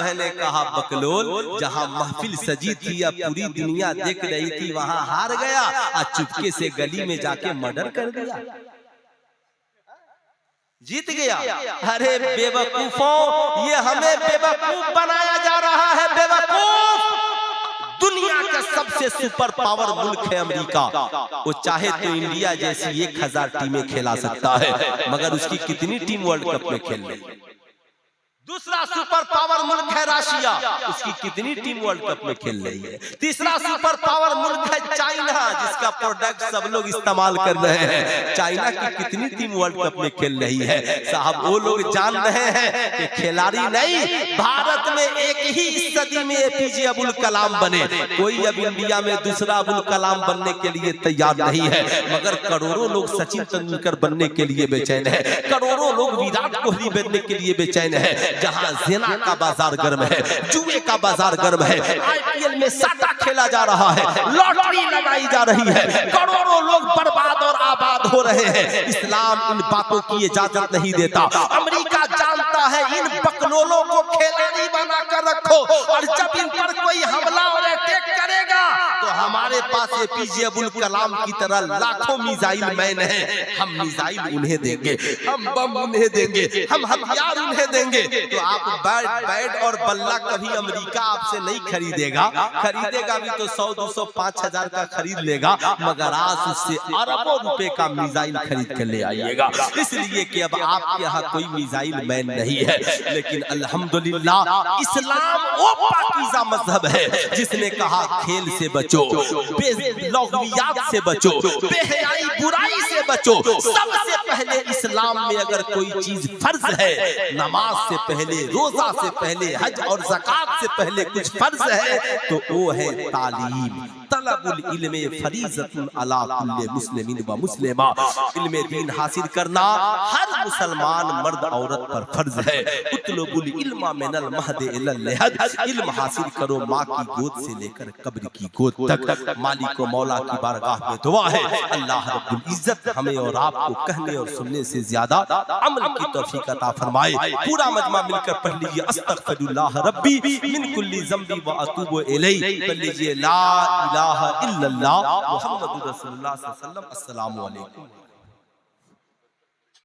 मैंने कहा बकलोल, जहां महफिल सजी थी या पूरी दुनिया देख रही थी वहां हार गया और चुपके से गली में जाके मर्डर कर दिया, जीत गया। अरे बेवकूफों, ये हमें बेवकूफ बनाया जा रहा है। बेवकूफ, दुनिया का सबसे सुपर पावर मुल्क है अमेरिका। वो चाहे तो इंडिया जैसी 1000 टीमें खेला सकता है, मगर उसकी कितनी टीम वर्ल्ड कप में खेल रही? दूसरा सुपर पावर मुल्क है रशिया, उसकी कितनी टीम वर्ल्ड कप में खेल रही है? तीसरा सुपर पावर मुल्क है चाइना, जिसका प्रोडक्ट सब लोग इस्तेमाल कर रहे हैं। चाइना की कितनी टीम वर्ल्ड कप में खेल रही है? साहब वो लोग जान रहे हैं कि खिलाड़ी नहीं, भारत में एक ही सदी में एपीजे अबुल कलाम बने। कोई अब इंडिया में दूसरा अबुल कलाम बनने के लिए तैयार नहीं है, मगर करोड़ों लोग सचिन तेंदुलकर बनने के लिए बेचैन है, करोड़ों लोग विराट कोहली बनने के लिए बेचैन है। जहां ज़िना का बाजार गर्म है, जुए का बाजार गर्म है, आईपीएल में साटा खेला जा रहा है, लॉटरी लगाई जा रही है, करोड़ों लोग बर्बाद और आबाद हो रहे हैं। इस्लाम इन बातों की इजाजत नहीं देता। अमेरिका जानता है इन बकलोलों को खिलाड़ी बना कर रखो, और जब इन पर कोई हमला और अटैक करेगा तो हमारे पास एपीजे अब्दुल कलाम की तरह लाखों मिसाइल मैन हैं। हम मिसाइल उन्हें देंगे, हम बम उन्हें देंगे, हम हथियार उन्हें देंगे। तो आप बैट और बल्ला कभी अमेरिका आपसे नहीं खरीदेगा, खरीदेगा भी तो 100, 200, 5,000 का खरीद लेगा, मगर आज उससे अरबों रुपए का मिसाइल खरीद कर ले आइएगा। इसलिए कि अब आपके यहाँ कोई मिसाइल मैन नहीं है। लेकिन अल्हम्दुलिल्लाह इस्लाम वो पाकीज़ा मजहब है जिसने कहा खेल से बचो, बेलौकियात से बचो, बेहयाई बुराई से बचो। सबसे पहले इस्लाम में अगर कोई चीज फर्ज है, नमाज से पहले, रोजा से पहले, हज और ज़कात से पहले कुछ फर्ज है तो वो है तालीम। तलबुल इल्मे फरीज़तुन अला कुल्ले मुस्लिमिन व मुस्लिमा। इल्मे दीन हासिल करना हर मुसलमान मर्द औरत पर फर्ज है। उतलुबुल इल्मा मिनल महद इलल लहद। इल्म हासिल करो माँ की गोद से लेकर कब्र की गोद तक। मालिक व मौला की बारगाह में दुआ है अल्लाह रब्बुल इज्जत हमें और आपको कहने और सुनने से ज्यादा अमल की तौफीक अता फरमाए। पूरा मजमा मिलकर पढ़ लीजिए अस्तगफिरुल्लाह रब्बी मिन कुल्ली ज़ंबी व अतूबु इलैहि। पढ़ लीजिए ला इलाहा इल्लल्लाह मुहम्मदुर रसूलुल्लाह सल्लल्लाहु अलैहि वसल्लम। अस्सलामु अलैकुम।